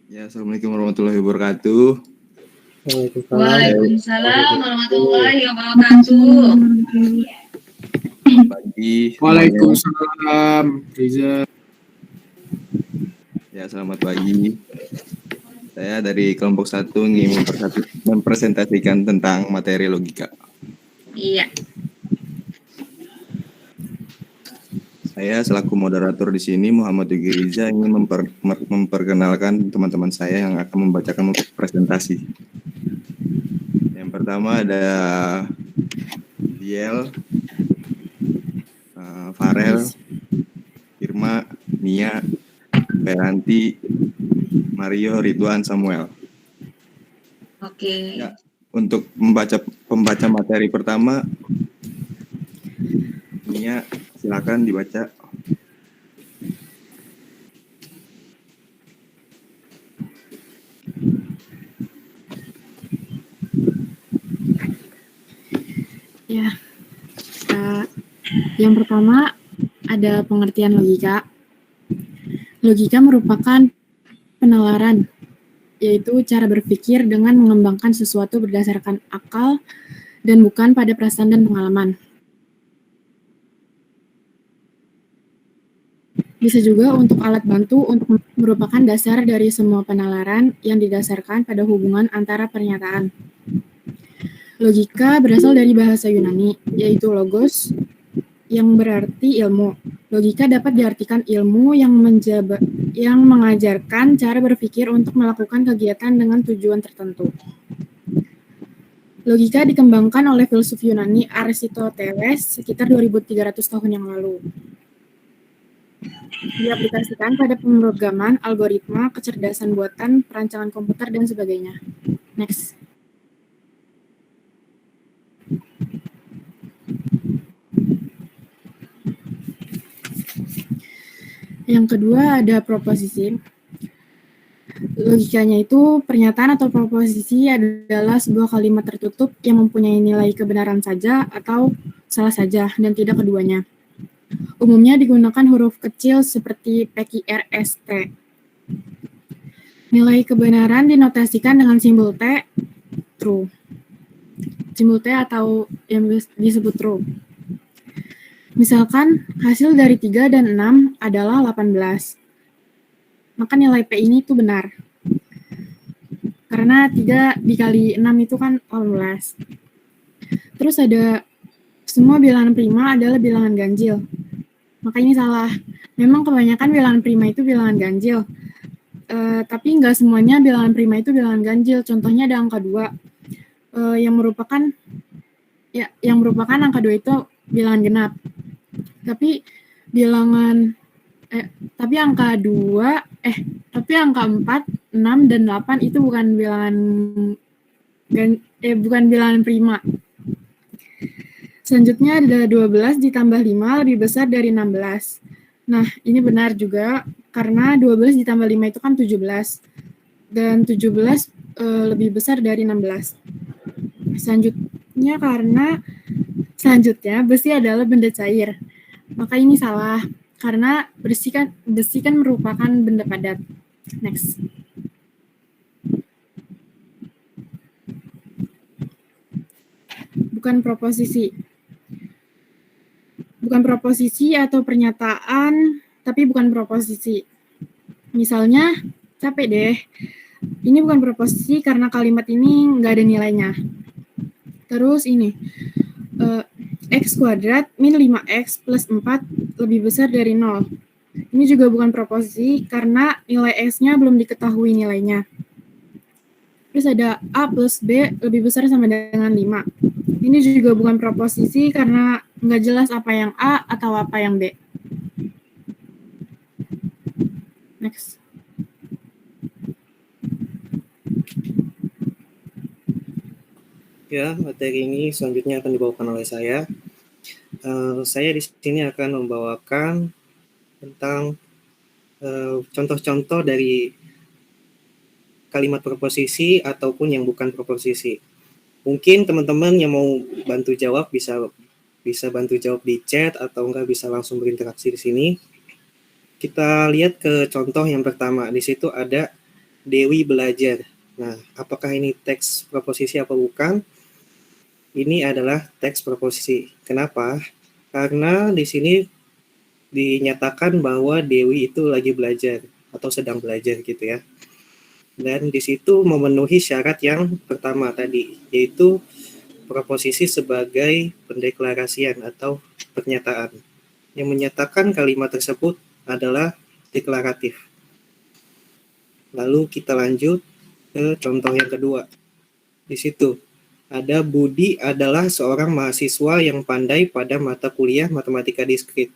Ya, Assalamualaikum warahmatullahi wabarakatuh. Waalaikumsalam warahmatullahi wabarakatuh. Pagi. Waalaikumsalam, Riza. Ya, selamat pagi. Saya dari kelompok 1 ingin mempresentasikan tentang materi logika. Iya. Saya selaku moderator di sini, Muhammad Yogi Riza, ingin memperkenalkan teman-teman saya yang akan membacakan presentasi. Yang pertama ada Diel, Farel, Irma, Mia, Beranti, Mario, Ridwan, Samuel. Oke. Ya, untuk pembaca materi pertama, Mia, silakan dibaca. Ya, yang pertama ada pengertian logika. Logika merupakan penalaran, yaitu cara berpikir dengan mengembangkan sesuatu berdasarkan akal dan bukan pada perasaan dan pengalaman. Bisa juga untuk alat bantu untuk merupakan dasar dari semua penalaran yang didasarkan pada hubungan antara pernyataan. Logika berasal dari bahasa Yunani, yaitu logos, yang berarti ilmu. Logika dapat diartikan ilmu yang mengajarkan cara berpikir untuk melakukan kegiatan dengan tujuan tertentu. Logika dikembangkan oleh filsuf Yunani Aristoteles sekitar 2300 tahun yang lalu. Diaplikasikan pada pemrograman, algoritma, kecerdasan buatan, perancangan komputer, dan sebagainya. Next. Yang kedua ada proposisi. Logikanya itu pernyataan atau proposisi adalah sebuah kalimat tertutup yang mempunyai nilai kebenaran saja atau salah saja dan tidak keduanya. Umumnya digunakan huruf kecil seperti PQRST. Nilai kebenaran dinotasikan dengan simbol T, true. Simbol T atau yang disebut true. Misalkan hasil dari 3 dan 6 adalah 18. Maka nilai P ini itu benar. Karena 3 dikali 6 itu kan 18. Terus ada semua bilangan prima adalah bilangan ganjil. Maka ini salah. Memang kebanyakan bilangan prima itu bilangan ganjil. Tapi nggak semuanya bilangan prima itu bilangan ganjil. Contohnya ada angka 2. Yang merupakan angka 2 itu bilangan genap. Tapi angka 4, 6 dan 8 itu bukan bilangan prima. Selanjutnya ada 12 ditambah 5 lebih besar dari 16. Nah, ini benar juga karena 12 ditambah 5 itu kan 17. Dan 17 lebih besar dari 16. Selanjutnya besi adalah benda cair. Maka ini salah karena besi kan merupakan benda padat. Next. Bukan proposisi atau pernyataan, tapi bukan proposisi. Misalnya, capek deh. Ini bukan proposisi karena kalimat ini nggak ada nilainya. Terus ini, X kuadrat min 5X plus 4 lebih besar dari 0. Ini juga bukan proposisi karena nilai X-nya belum diketahui nilainya. Terus ada A plus B lebih besar sama dengan 5. Ini juga bukan proposisi karena nggak jelas apa yang A atau apa yang B. Next. Ya, materi ini selanjutnya akan dibawakan oleh saya. Saya di sini akan membawakan tentang contoh-contoh dari kalimat proposisi ataupun yang bukan proposisi. Mungkin teman-teman yang mau bantu jawab bisa bantu jawab di chat atau enggak bisa langsung berinteraksi di sini. Kita lihat ke contoh yang pertama. Di situ ada Dewi belajar. Nah, apakah ini teks proposisi apa bukan? Ini adalah teks proposisi. Kenapa? Karena di sini dinyatakan bahwa Dewi itu lagi belajar atau sedang belajar gitu ya. Dan di situ memenuhi syarat yang pertama tadi, yaitu proposisi sebagai pendeklarasian atau pernyataan. Yang menyatakan kalimat tersebut adalah deklaratif. Lalu kita lanjut ke contoh yang kedua. Di situ ada Budi adalah seorang mahasiswa yang pandai pada mata kuliah matematika diskrit.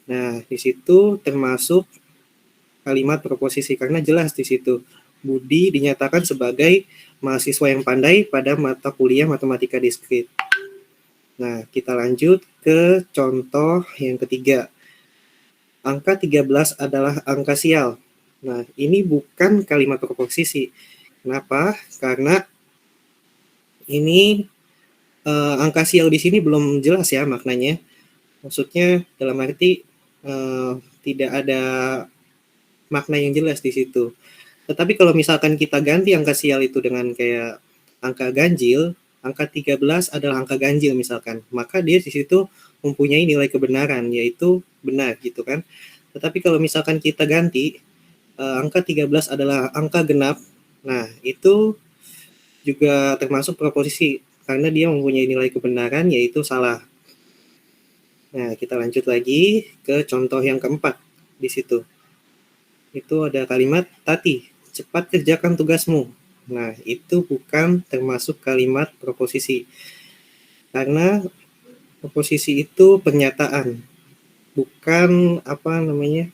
Nah, di situ termasuk kalimat proposisi karena jelas di situ Budi dinyatakan sebagai mahasiswa yang pandai pada mata kuliah matematika diskrit. Nah, kita lanjut ke contoh yang ketiga. Angka 13 adalah angka sial. Nah, ini bukan kalimat proposisi. Kenapa? Karena ini angka sial di sini belum jelas ya maknanya. Maksudnya dalam arti tidak ada makna yang jelas di situ. Tetapi kalau misalkan kita ganti angka sial itu dengan kayak angka ganjil, angka 13 adalah angka ganjil misalkan, maka dia di situ mempunyai nilai kebenaran, yaitu benar gitu kan. Tetapi kalau misalkan kita ganti, angka 13 adalah angka genap, nah itu juga termasuk proposisi, karena dia mempunyai nilai kebenaran, yaitu salah. Nah, kita lanjut lagi ke contoh yang keempat di situ. Itu ada kalimat Tati, cepat kerjakan tugasmu. Nah, itu bukan termasuk kalimat proposisi. Karena proposisi itu pernyataan, bukan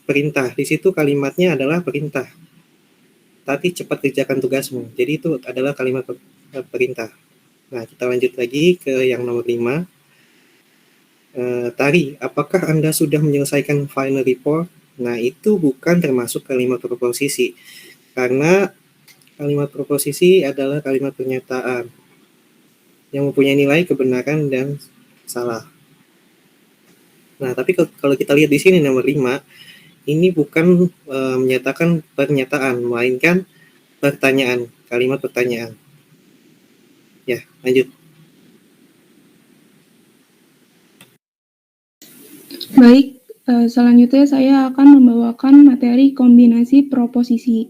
perintah. Di situ kalimatnya adalah perintah. Tati, cepat kerjakan tugasmu. Jadi itu adalah kalimat perintah. Nah, kita lanjut lagi ke yang nomor 5. Tari, apakah Anda sudah menyelesaikan final report? Nah, itu bukan termasuk kalimat proposisi. Karena kalimat proposisi adalah kalimat pernyataan yang mempunyai nilai kebenaran dan salah. Nah, tapi kalau kita lihat di sini nomor 5, ini bukan menyatakan pernyataan, melainkan pertanyaan, kalimat pertanyaan. Ya, lanjut. Baik, selanjutnya saya akan membawakan materi kombinasi proposisi.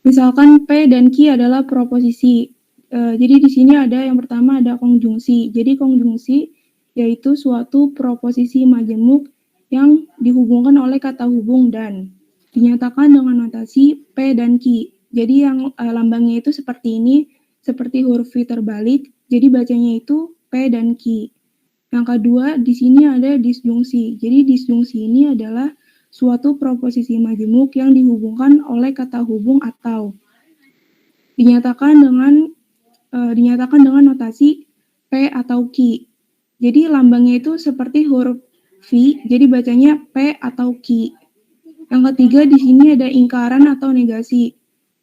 Misalkan P dan Q adalah proposisi. Jadi di sini ada yang pertama ada konjungsi. Jadi konjungsi yaitu suatu proposisi majemuk yang dihubungkan oleh kata hubung dan dinyatakan dengan notasi P dan Q. Jadi yang lambangnya itu seperti ini, seperti huruf V terbalik. Jadi bacanya itu P dan Q. Yang kedua, di sini ada disjungsi. Jadi disjungsi ini adalah suatu proposisi majemuk yang dihubungkan oleh kata hubung atau dinyatakan dengan notasi P atau Q. Jadi lambangnya itu seperti huruf V, jadi bacanya P atau Q. Yang ketiga, di sini ada ingkaran atau negasi.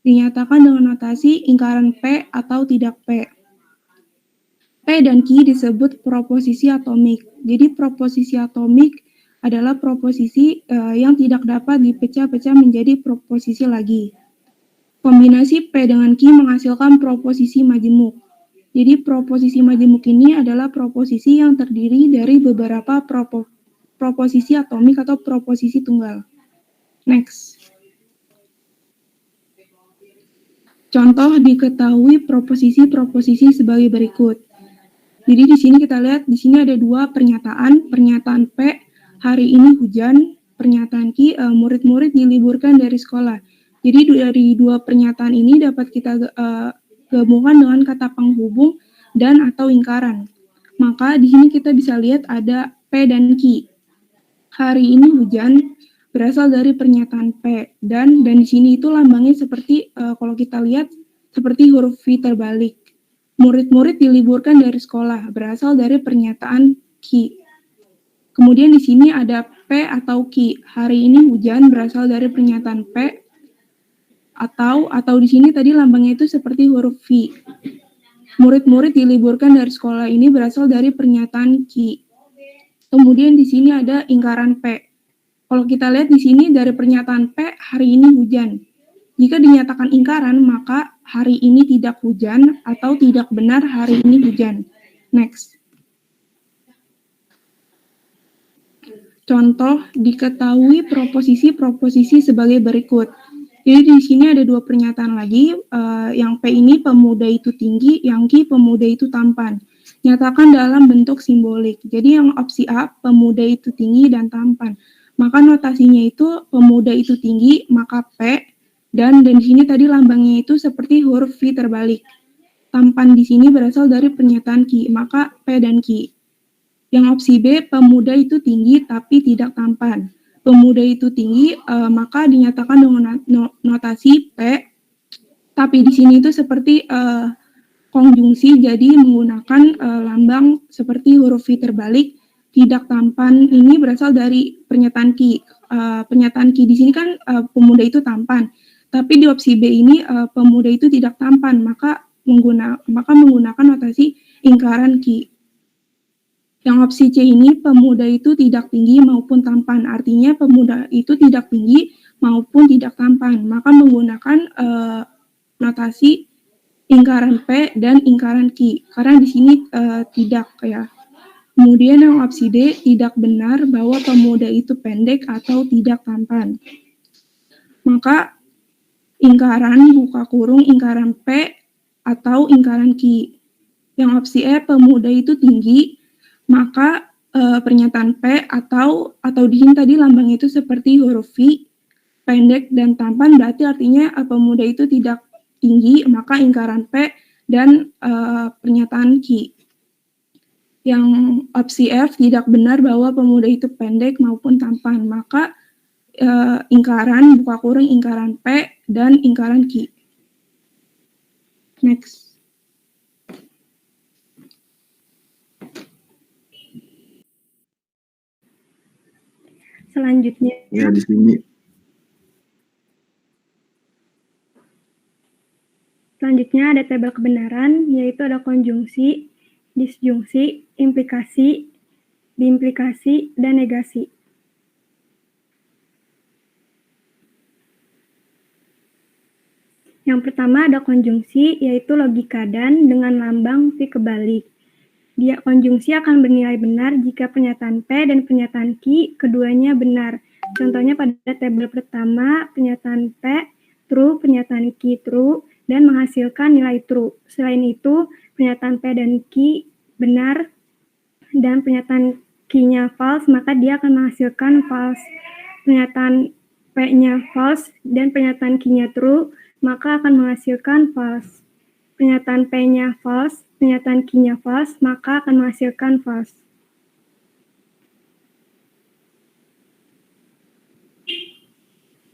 Dinyatakan dengan notasi ingkaran P atau tidak P. P dan Q disebut proposisi atomik. Jadi proposisi atomik adalah proposisi yang tidak dapat dipecah-pecah menjadi proposisi lagi. Kombinasi P dengan Q menghasilkan proposisi majemuk. Jadi proposisi majemuk ini adalah proposisi yang terdiri dari beberapa proposisi atomik atau proposisi tunggal. Next. Contoh diketahui proposisi-proposisi sebagai berikut. Jadi di sini kita lihat, di sini ada dua pernyataan. Pernyataan P, hari ini hujan. Pernyataan Q, murid-murid diliburkan dari sekolah. Jadi dari dua pernyataan ini dapat kita gabungkan dengan kata penghubung dan atau ingkaran. Maka di sini kita bisa lihat ada P dan Q. Hari ini hujan berasal dari pernyataan P dan di sini itu lambangnya seperti kalau kita lihat seperti huruf V terbalik. Murid-murid diliburkan dari sekolah, berasal dari pernyataan Q. Kemudian di sini ada P atau Q. Hari ini hujan berasal dari pernyataan P atau di sini tadi lambangnya itu seperti huruf V. Murid-murid diliburkan dari sekolah ini berasal dari pernyataan Q. Kemudian di sini ada ingkaran P. Kalau kita lihat di sini dari pernyataan P, hari ini hujan. Jika dinyatakan ingkaran, maka hari ini tidak hujan atau tidak benar hari ini hujan. Next. Contoh, diketahui proposisi-proposisi sebagai berikut. Jadi di sini ada dua pernyataan lagi, yang P ini pemuda itu tinggi, yang Q pemuda itu tampan. Nyatakan dalam bentuk simbolik. Jadi yang opsi A, pemuda itu tinggi dan tampan. Maka notasinya itu pemuda itu tinggi, maka P, dan di sini tadi lambangnya itu seperti huruf V terbalik. Tampan di sini berasal dari pernyataan Q, maka P dan Q. Yang opsi B, pemuda itu tinggi tapi tidak tampan. Pemuda itu tinggi, maka dinyatakan dengan notasi P, tapi di sini itu seperti konjungsi, jadi menggunakan lambang seperti huruf V terbalik. Tidak tampan ini berasal dari pernyataan Q. Pernyataan Q di sini kan pemuda itu tampan, tapi di opsi B ini pemuda itu tidak tampan, maka menggunakan notasi ingkaran Q. Yang opsi C ini pemuda itu tidak tinggi maupun tampan, artinya pemuda itu tidak tinggi maupun tidak tampan, maka menggunakan notasi ingkaran P dan ingkaran Q, karena di sini tidak ya. Kemudian yang opsi D, tidak benar bahwa pemuda itu pendek atau tidak tampan. Maka ingkaran buka kurung ingkaran P atau ingkaran Q. Yang opsi E, pemuda itu tinggi, maka pernyataan P atau di sini tadi lambang itu seperti huruf V, pendek dan tampan, berarti artinya pemuda itu tidak tinggi, maka ingkaran P dan pernyataan Q. Yang opsi F, tidak benar bahwa pemuda itu pendek maupun tampan, maka ingkaran buka kurung ingkaran P dan ingkaran Q. Next. Selanjutnya. Ya, di sini. Selanjutnya ada tabel kebenaran, yaitu ada konjungsi, disjungsi, implikasi, biimplikasi, dan negasi. Yang pertama ada konjungsi, yaitu logika dan dengan lambang V kebalik. Dia konjungsi akan bernilai benar jika pernyataan P dan pernyataan Q keduanya benar. Contohnya pada tabel pertama, pernyataan P true, pernyataan Q true, dan menghasilkan nilai true. Selain itu, pernyataan P dan Q benar dan pernyataan Q-nya false, maka dia akan menghasilkan false. Pernyataan P-nya false dan pernyataan Q-nya true, maka akan menghasilkan false. Pernyataan P-nya false, pernyataan Q-nya false, maka akan menghasilkan false.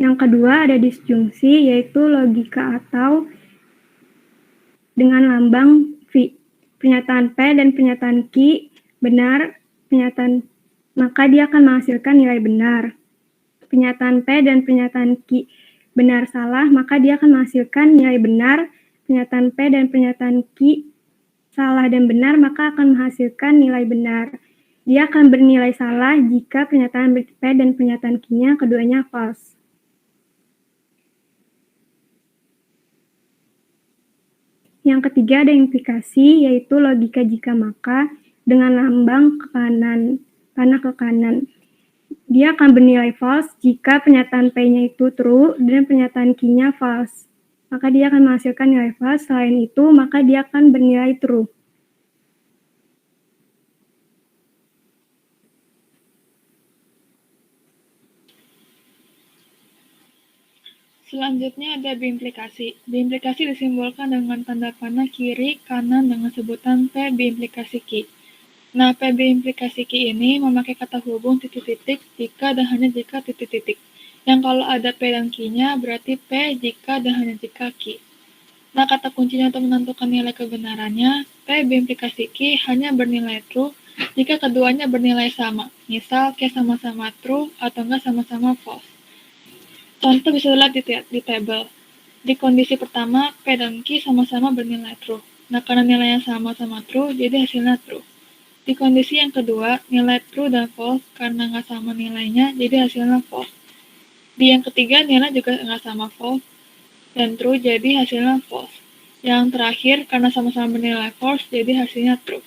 Yang kedua ada disjungsi, yaitu logika atau dengan lambang V. Pernyataan P dan pernyataan Q benar, maka dia akan menghasilkan nilai benar. Pernyataan P dan pernyataan Q benar salah, maka dia akan menghasilkan nilai benar. Pernyataan P dan pernyataan Q salah dan benar, maka akan menghasilkan nilai benar. Dia akan bernilai salah jika pernyataan P dan pernyataan Q-nya keduanya false. Yang ketiga ada implikasi, yaitu logika jika maka dengan lambang panah ke kanan. Dia akan bernilai false jika pernyataan P-nya itu true dan pernyataan Q-nya false. Maka dia akan menghasilkan nilai false. Selain itu, maka dia akan bernilai true. Selanjutnya ada biimplikasi. Biimplikasi disimbolkan dengan tanda panah kiri kanan dengan sebutan P biimplikasi Q. Nah, P biimplikasi Q ini memakai kata hubung titik-titik jika dan hanya jika titik-titik. Yang kalau ada P dan Q-nya berarti P jika dan hanya jika Q. Nah, kata kuncinya untuk menentukan nilai kebenarannya, P biimplikasi Q hanya bernilai true jika keduanya bernilai sama. Misal, Q sama-sama true atau enggak sama-sama false. Contoh bisa dilihat di tabel. Di kondisi pertama, P dan Q sama-sama bernilai true. Nah, karena nilainya sama-sama true, jadi hasilnya true. Di kondisi yang kedua, nilai true dan false karena nggak sama nilainya, jadi hasilnya false. Di yang ketiga, nilai juga nggak sama false. dan true jadi hasilnya false. Yang terakhir, karena sama-sama bernilai false, jadi hasilnya true.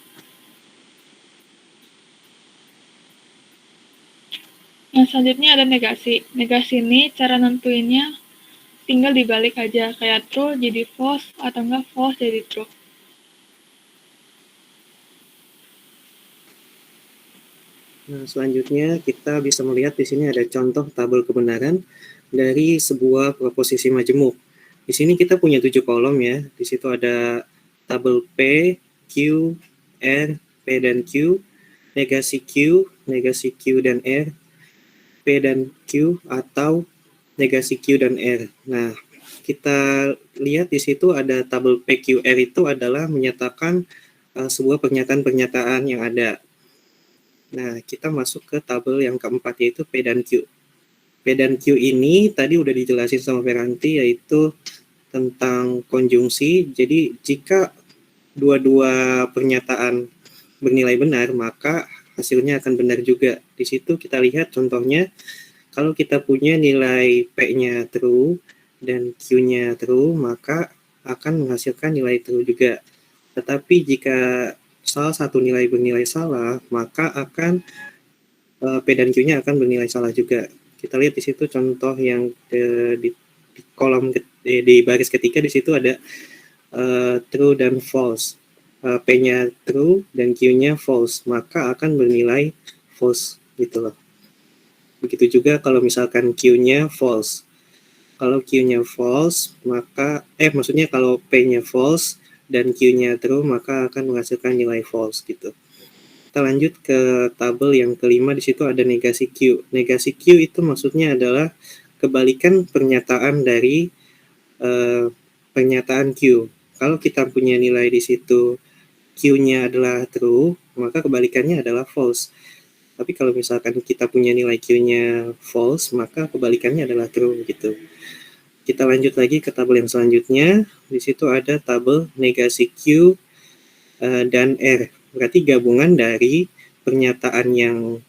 Yang selanjutnya ada negasi. Negasi ini cara nentuinnya tinggal dibalik aja, kayak true jadi false atau enggak false jadi true. Nah, selanjutnya kita bisa melihat di sini ada contoh tabel kebenaran dari sebuah proposisi majemuk. Di sini kita punya 7 kolom ya. Di situ ada tabel P, Q, R, P dan Q, negasi Q dan R, P dan Q atau negasi Q dan R. Nah, kita lihat di situ ada tabel PQR itu adalah menyatakan sebuah pernyataan-pernyataan yang ada. Nah, kita masuk ke tabel yang keempat yaitu P dan Q. P dan Q ini tadi udah dijelasin sama Feranti yaitu tentang konjungsi. Jadi jika dua-dua pernyataan bernilai benar, maka hasilnya akan benar juga. Di situ kita lihat contohnya kalau kita punya nilai P-nya true dan Q-nya true, maka akan menghasilkan nilai true juga. Tetapi jika salah satu nilai bernilai salah, maka akan P dan Q-nya akan bernilai salah juga. Kita lihat di situ contoh yang di kolom di baris ketiga di situ ada true dan false. P-nya true dan Q-nya false, maka akan bernilai false gitu loh. Begitu juga kalau misalkan Q-nya false. Kalau Q-nya false, maka maksudnya kalau P-nya false dan Q-nya true, maka akan menghasilkan nilai false gitu. Kita lanjut ke tabel yang kelima, di situ ada negasi Q. Negasi Q itu maksudnya adalah kebalikan pernyataan dari pernyataan Q. Kalau kita punya nilai di situ Q-nya adalah true, maka kebalikannya adalah false. Tapi kalau misalkan kita punya nilai Q-nya false, maka kebalikannya adalah true gitu. Kita lanjut lagi ke tabel yang selanjutnya. Di situ ada tabel negasi Q dan R. Berarti gabungan dari pernyataan yang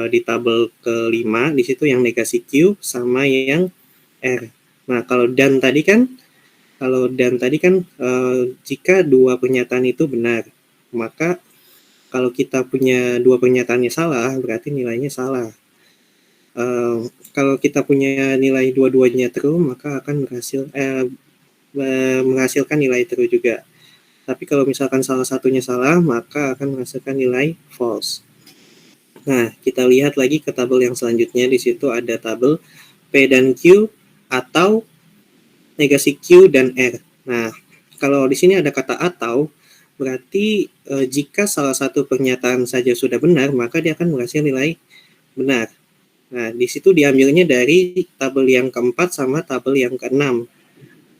di tabel kelima, di situ yang negasi Q sama yang R. Nah, kalau dan tadi kan jika dua pernyataan itu benar, maka kalau kita punya dua pernyataannya salah, berarti nilainya salah. Kalau kita punya nilai dua-duanya true, maka akan menghasilkan nilai true juga. Tapi kalau misalkan salah satunya salah, maka akan menghasilkan nilai false. Nah, kita lihat lagi ke tabel yang selanjutnya. Di situ ada tabel P dan Q atau negasi Q dan R. Nah, kalau di sini ada kata atau, berarti jika salah satu pernyataan saja sudah benar, maka dia akan menghasilkan nilai benar. Nah, di situ diambilnya dari tabel yang keempat sama tabel yang keenam.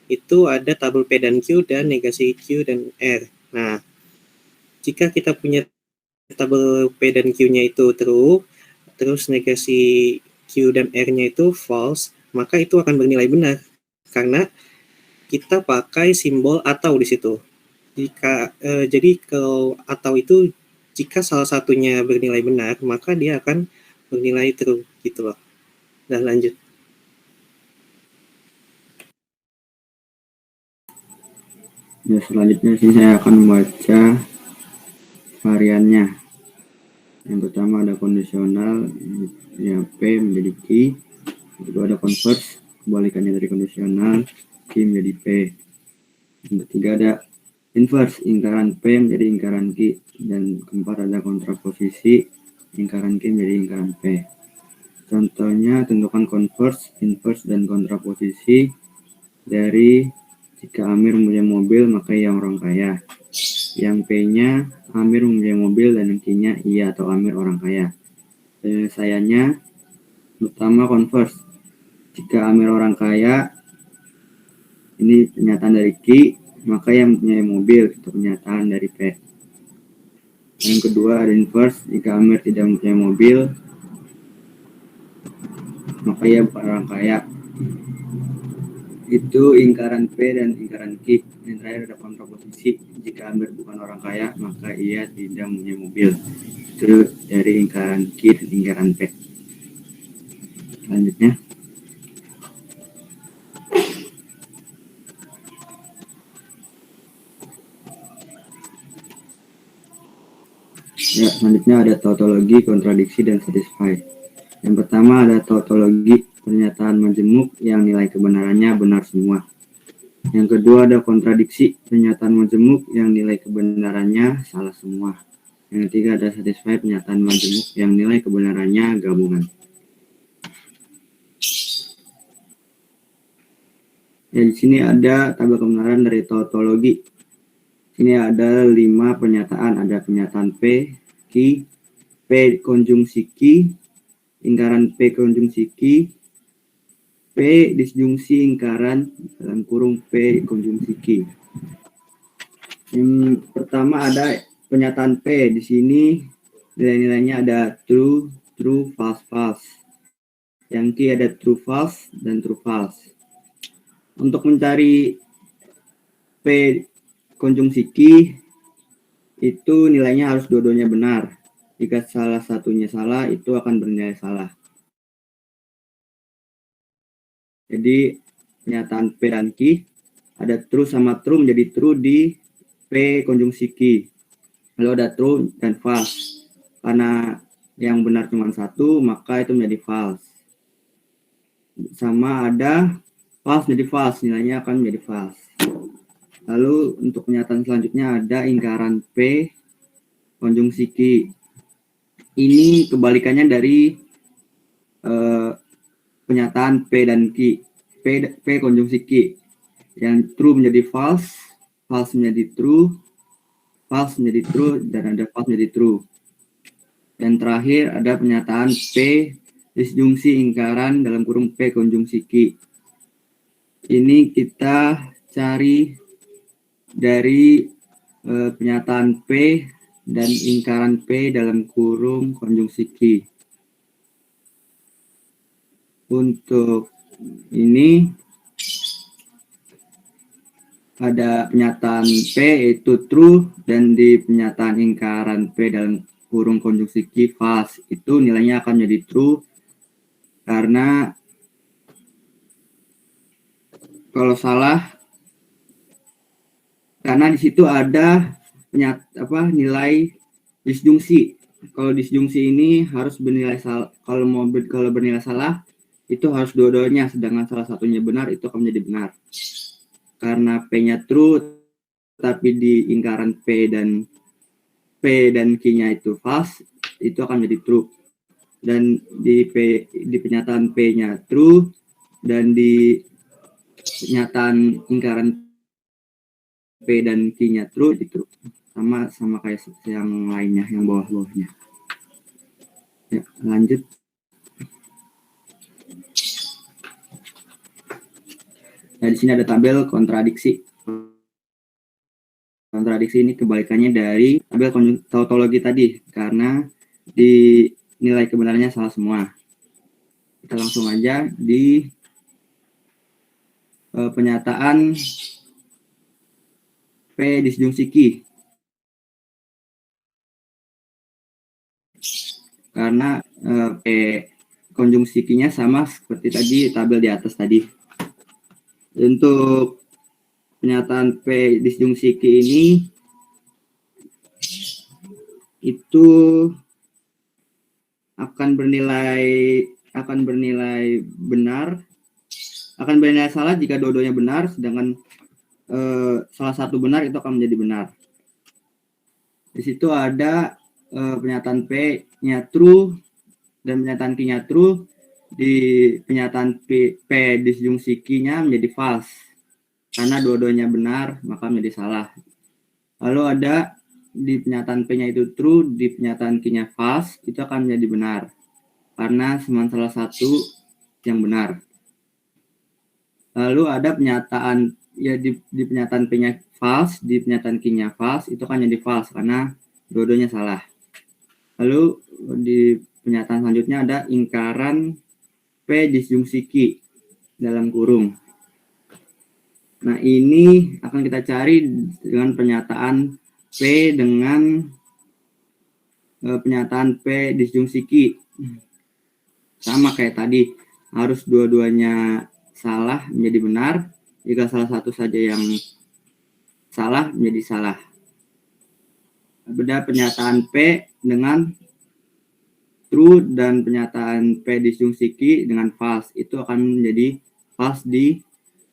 Itu ada tabel P dan Q dan negasi Q dan R. Nah, jika kita punya tabel P dan Q-nya itu true, terus negasi Q dan R-nya itu false, maka itu akan bernilai benar. Karena kita pakai simbol atau di situ. Jadi kalau atau itu jika salah satunya bernilai benar, maka dia akan bernilai true gitu loh. Nah, lanjut. Ya, selanjutnya sih saya akan membaca variannya. Yang pertama ada kondisional, ya P menjadi Q. Yang kedua ada converse, kebalikannya dari kondisional, Q menjadi P. Yang ketiga ada inverse, ingkaran P menjadi ingkaran Q. Dan keempat ada kontraposisi, ingkaran Q menjadi ingkaran P. Contohnya, tentukan converse, inverse, dan kontraposisi dari jika Amir mempunyai mobil, maka ia orang kaya. Yang P-nya, Amir mempunyai mobil, dan Q-nya ia atau Amir orang kaya. Penyelesaiannya, pertama converse. Jika Amir orang kaya, ini pernyataan dari Q, maka yang mempunyai mobil, itu pernyataan dari P. Yang kedua ada inverse, jika Amir tidak mempunyai mobil, maka ia bukan orang kaya. Itu ingkaran P dan ingkaran Q. Yang terakhir ada kontraposisi, jika Amir bukan orang kaya, maka ia tidak mempunyai mobil. Itu dari ingkaran Q dan ingkaran P. Selanjutnya, Ya, selanjutnya ada tautologi, kontradiksi, dan satisfied. Yang pertama ada tautologi, pernyataan majemuk yang nilai kebenarannya benar semua. Yang kedua ada kontradiksi, pernyataan majemuk yang nilai kebenarannya salah semua. Yang ketiga ada satisfied, pernyataan majemuk yang nilai kebenarannya gabungan. Ya, di sini ada tabel kebenaran dari tautologi. Ini ada 5 pernyataan, ada pernyataan P, Q, P konjungsi Q, lingkaran P konjungsi Q, P disjungsi lingkaran dalam kurung P konjungsi Q. Yang pertama ada pernyataan P. Di sini nilai-nilainya ada true, true, false, false. Yang Q ada true, false, dan true, false. Untuk mencari P konjungsi Q itu nilainya harus dua-duanya benar. Jika salah satunya salah, itu akan bernilai salah. Jadi pernyataan P dan Q ada true sama true menjadi true di P konjungsi Q. Lalu ada true dan false. Karena yang benar cuma satu, maka itu menjadi false. Sama ada false menjadi false, nilainya akan menjadi false. Lalu untuk pernyataan selanjutnya ada lingkaran P konjungsi Q. Ini kebalikannya dari pernyataan P dan Q. P konjungsi Q. Yang true menjadi false, false menjadi true, false menjadi true, dan ada false menjadi true. Dan terakhir ada pernyataan P disjungsi lingkaran dalam kurung P konjungsi Q. Ini kita cari dari pernyataan P dan lingkaran P dalam kurung konjungsi Q. Untuk ini ada pernyataan P yaitu true, dan di pernyataan lingkaran P dalam kurung konjungsi Q false, itu nilainya akan menjadi true karena kalau salah, karena di situ ada nilai disjungsi. Kalau disjungsi ini harus bernilai salah. Kalau bernilai salah itu harus dua-duanya, sedangkan salah satunya benar, itu akan menjadi benar. Karena P-nya true, tapi di lingkaran P dan Q-nya itu false, itu akan menjadi true. Dan di pernyataan P-nya true, dan di pernyataan lingkaran P dan Q-nya true, itu sama kayak yang lainnya, yang bawah-bawahnya. Ya, lanjut. Nah, di sini ada tabel kontradiksi. Kontradiksi ini kebalikannya dari tabel tautologi tadi, karena di nilai kebenarannya salah semua. Kita langsung aja di pernyataan P disjungsi Q. Karena P konjungsi Q-nya sama seperti tadi tabel di atas tadi. Untuk pernyataan P disjungsi Q ini itu akan bernilai benar, akan bernilai salah jika dua-duanya benar, sedangkan salah satu benar itu akan menjadi benar. Di situ ada pernyataan P-nya true dan pernyataan Q-nya true. Di pernyataan P disjungsi Q-nya menjadi false. Karena dua-duanya benar, maka menjadi salah. Lalu ada di pernyataan P-nya itu true, di pernyataan Q-nya false, itu akan menjadi benar. Karena cuma salah satu yang benar. Lalu ada pernyataan, ya di pernyataan P-nya false, di pernyataan Q-nya false, itu akan jadi false karena dua-duanya salah. Lalu di pernyataan selanjutnya ada lingkaran P disjungsi Q dalam kurung. Nah, ini akan kita cari dengan pernyataan P dengan pernyataan P disjungsi Q. Sama kayak tadi, harus dua-duanya salah menjadi benar. Jika salah satu saja yang salah menjadi salah. beda pernyataan P dengan true dan pernyataan P disjungsi Q dengan false. Itu akan menjadi false di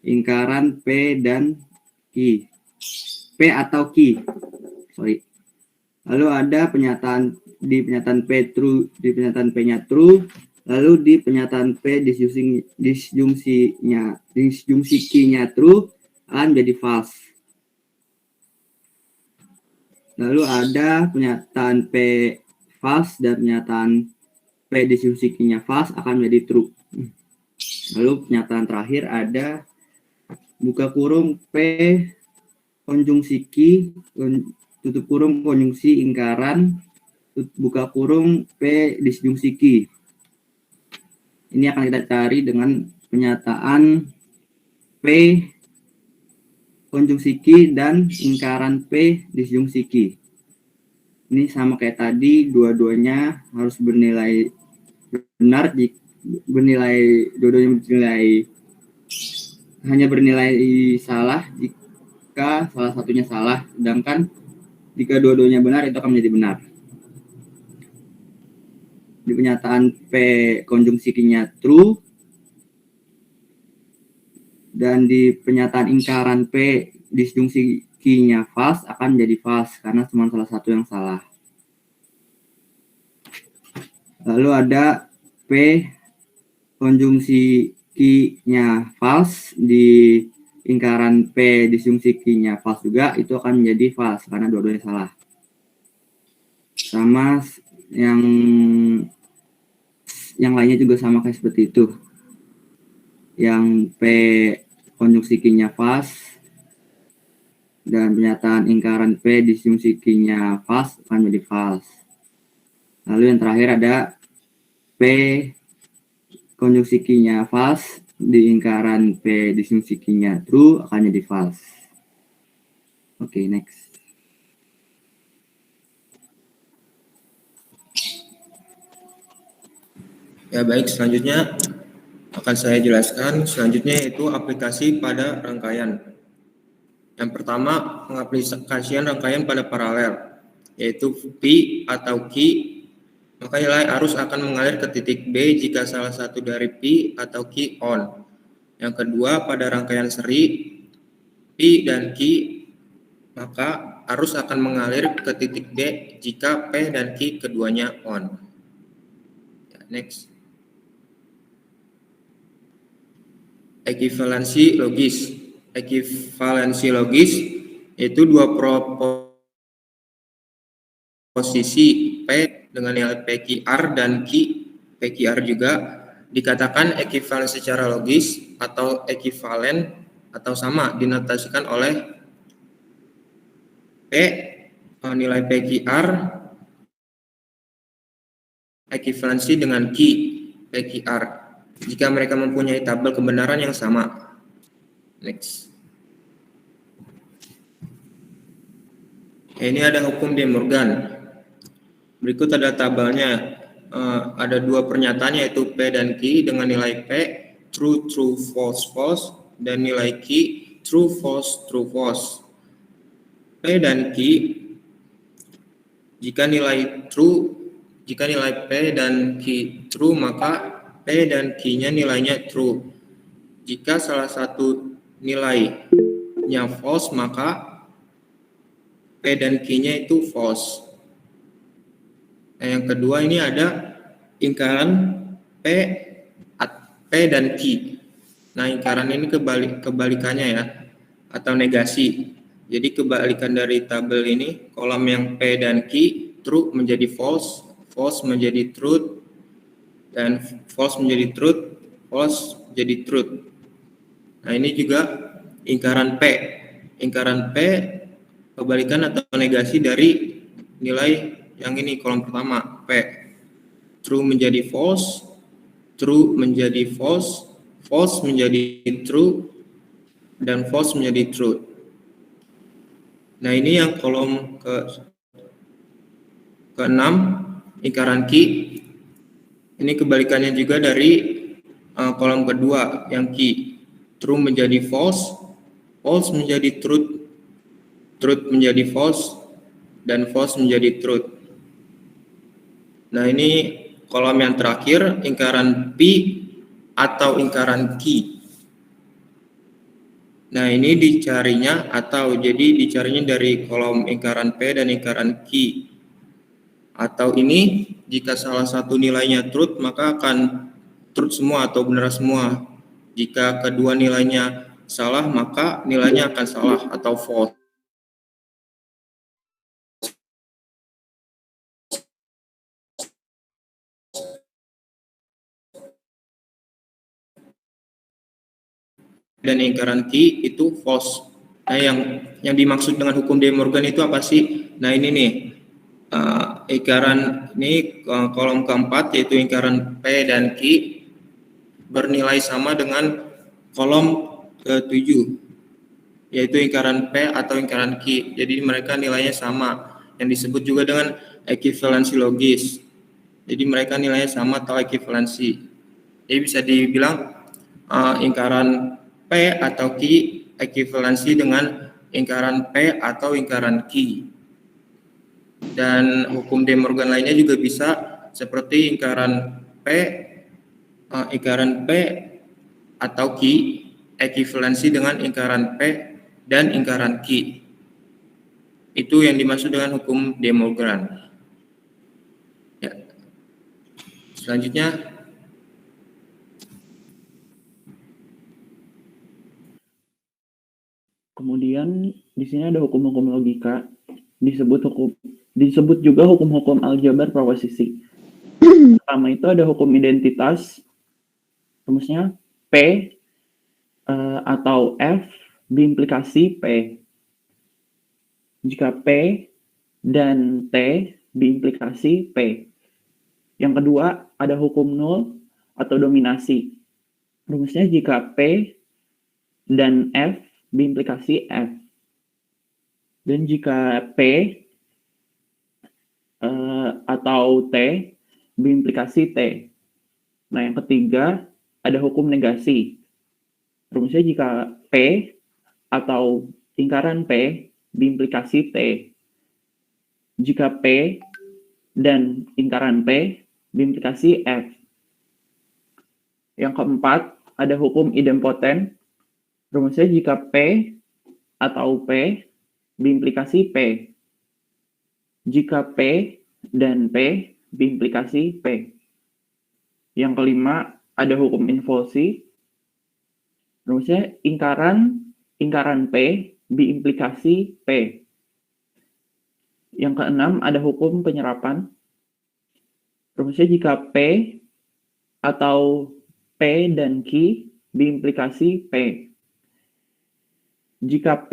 lingkaran P dan Q. P atau Q. Sorry. Lalu ada pernyataan di pernyataan P true, di pernyataan P-nya true, lalu di pernyataan P disjungsi Q-nya true akan jadi false. Lalu ada pernyataan P false dan pernyataan P disjungsi Q-nya false akan menjadi true. Lalu pernyataan terakhir ada buka kurung P konjungsi Q tutup kurung konjungsi lingkaran buka kurung P disjungsi Q. Ini akan kita cari dengan pernyataan P konjungsi Q dan lingkaran P disjungsi Q. Ini sama kayak tadi, dua-duanya harus bernilai benar, hanya bernilai salah jika salah satunya salah, sedangkan jika dua-duanya benar itu akan menjadi benar. Di pernyataan P konjungsi Q-nya true dan di pernyataan lingkaran P disjungsi Q-nya false akan menjadi false karena cuma salah satu yang salah. Lalu ada P konjungsi Q-nya false di lingkaran P disjungsi Q-nya false juga, itu akan menjadi false karena dua-duanya salah. Sama yang lainnya juga sama kayak seperti itu. Yang P konjungsi Q-nya false dan pernyataan lingkaran P disjungsi Q-nya false akan menjadi false. Lalu yang terakhir ada P konjungsi Q-nya false di lingkaran P disjungsi Q-nya true akan jadi false. Oke, next. Ya baik, selanjutnya akan saya jelaskan. Selanjutnya yaitu aplikasi pada rangkaian. Yang pertama, pengaplikasian rangkaian pada paralel, yaitu P atau Q, maka nilai arus akan mengalir ke titik B jika salah satu dari P atau Q on. Yang kedua, pada rangkaian seri P dan Q, maka arus akan mengalir ke titik D jika P dan Q keduanya on. Next. Ekivalensi logis. Ekivalensi logis itu dua proposisi P dengan nilai PQR dan Q PQR juga dikatakan ekivalen secara logis atau ekivalen atau sama dinotasikan oleh P nilai PQR ekivalensi dengan Q PQR jika mereka mempunyai tabel kebenaran yang sama. Next. Ini ada hukum De Morgan. Berikut ada tabelnya. Ada dua pernyataan yaitu P dan Q dengan nilai P true true false false dan nilai Q true false true false. P dan Q jika nilai P dan Q true maka P dan Q-nya nilainya true. Jika salah satu nilainya false maka P dan Q-nya itu false. Nah, yang kedua ini ada lingkaran P dan Q. Nah, lingkaran ini kebalikannya ya, atau negasi. Jadi kebalikan dari tabel ini, kolom yang P dan Q, true menjadi false, false menjadi truth, dan false menjadi truth, false jadi truth. Nah, ini juga lingkaran P. Lingkaran P kebalikan atau negasi dari nilai yang ini kolom pertama P. True menjadi false, true menjadi false, false menjadi true, dan false menjadi truth. Nah, ini yang kolom ke-6 lingkaran Q. Ini kebalikannya juga dari kolom kedua yang Q. True menjadi false, false menjadi truth, truth menjadi false, dan false menjadi truth. Nah, ini kolom yang terakhir, ingkaran P atau ingkaran Q. Nah, ini dicarinya jadi dicarinya dari kolom ingkaran P dan ingkaran Q. Atau ini, jika salah satu nilainya truth, maka akan truth semua atau benar semua. Jika kedua nilainya salah, maka nilainya akan salah atau false. Dan ingkaran Q itu false. Nah, yang dimaksud dengan hukum De Morgan itu apa sih? Nah, ini nih. Ingkaran ini kolom keempat, yaitu ingkaran P dan Q bernilai sama dengan kolom ke-7, yaitu ingkaran P atau ingkaran Q. Jadi mereka nilainya sama, yang disebut juga dengan ekivalensi logis. Jadi mereka nilainya sama atau ekivalensi. Jadi bisa dibilang ingkaran P atau Q ekivalensi dengan ingkaran P atau ingkaran Q. Dan hukum De Morgan lainnya juga bisa seperti ingkaran P atau Q ekivalensi dengan ingkaran P dan ingkaran Q. Itu yang dimaksud dengan hukum De Morgan. Ya. Selanjutnya, kemudian di sini ada hukum-hukum logika, disebut juga hukum-hukum aljabar proposisi. Pertama itu ada hukum identitas, rumusnya P atau F biimplikasi P. Jika P dan T biimplikasi P. Yang kedua ada hukum nul atau dominasi. Rumusnya jika P dan F biimplikasi F. Dan jika P atau T biimplikasi T. Nah, yang ketiga ada hukum negasi. Rumusnya jika P atau ingkaran P biimplikasi T. Jika P dan ingkaran P biimplikasi F. Yang keempat ada hukum idempoten. Rumusnya jika P atau P biimplikasi P. Jika P dan P biimplikasi P. Yang kelima, ada hukum involsi. Rumusnya ingkaran P biimplikasi P. Yang keenam, ada hukum penyerapan. Rumusnya jika P atau P dan Q biimplikasi P. Jika P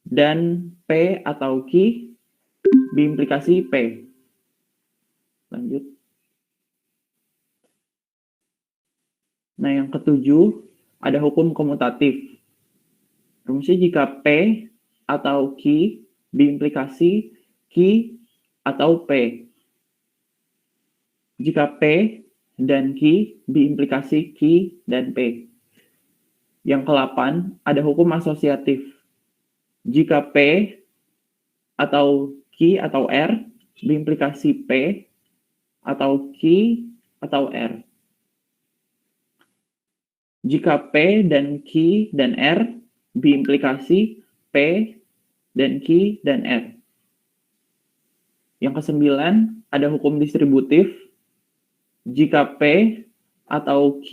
dan P atau Q biimplikasi P. Lanjut. Nah, yang ketujuh, ada hukum komutatif. Rumusnya jika P atau Q biimplikasi Q atau P. Jika P dan Q biimplikasi Q dan P. Yang ke-8, ada hukum asosiatif. Jika P atau Q atau R biimplikasi P atau Q atau R. Jika P dan Q dan R biimplikasi P dan Q dan R. Yang ke-9, ada hukum distributif. Jika P atau Q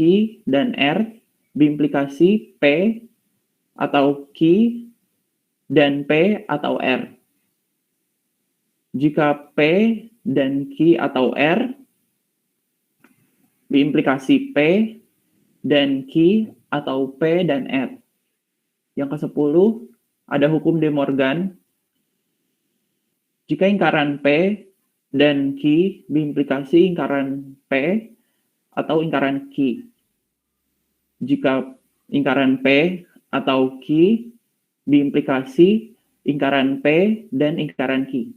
dan R biimplikasi P atau Q dan P atau R. Jika P dan Q atau R biimplikasi P dan Q atau P dan R. Yang ke-10, ada hukum De Morgan. Jika ingkaran P dan Q biimplikasi ingkaran P atau ingkaran Q. Jika ingkaran P atau Q biimplikasi ingkaran P dan ingkaran Q.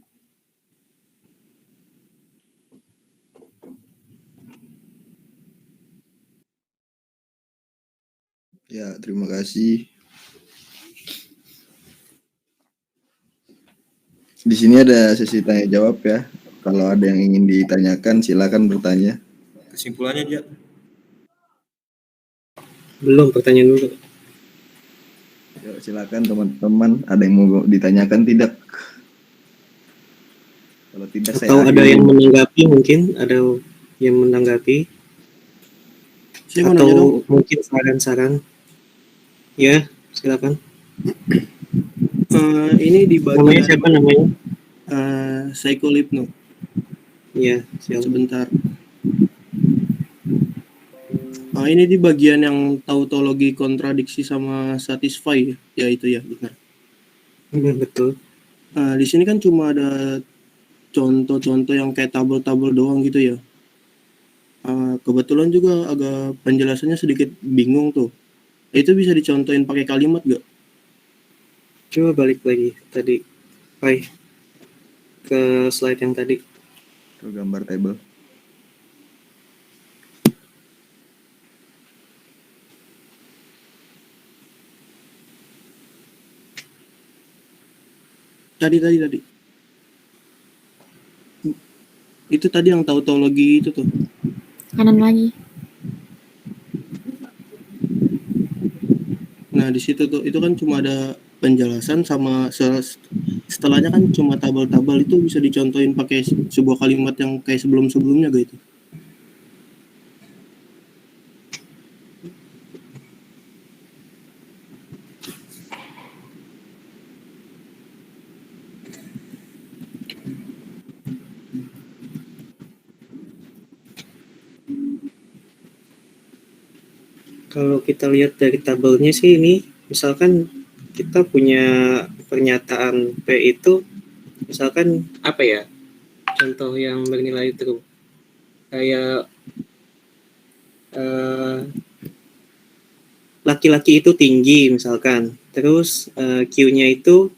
Ya, terima kasih. Di sini ada sesi tanya jawab ya. Kalau ada yang ingin ditanyakan, silakan bertanya. Kesimpulannya aja. Belum, pertanyaan dulu. Yuk, silakan teman-teman, ada yang mau ditanyakan tidak? Kalau tidak, Atau saya ada akhiri. yang menanggapi, mungkin ada yang menanggapi. Saya mau nanya dong. Atau mungkin saran-saran. Ya, silakan. Ini di Namanya bagian siapa namanya? Psycholipno. Iya, siapa? Sebentar. Ini di bagian yang tautologi kontradiksi sama satisfy ya itu ya benar. Betul. Di sini kan cuma ada contoh-contoh yang kayak tabel-tabel doang gitu ya. Kebetulan juga agak penjelasannya sedikit bingung tuh. Itu bisa dicontohin pakai kalimat gak? Coba balik lagi tadi, Pai, ke slide yang tadi. Ke gambar table. Tadi. Itu tadi yang tautologi itu tuh. Kanan lagi. Nah, di situ tuh itu kan cuma ada penjelasan sama setelahnya kan cuma tabel-tabel, itu bisa dicontohin pakai sebuah kalimat yang kayak sebelum-sebelumnya gitu. Kalau kita lihat dari tabelnya sih ini, misalkan kita punya pernyataan P itu, misalkan apa ya, contoh yang bernilai true. Kayak laki-laki itu tinggi misalkan, terus Q-nya itu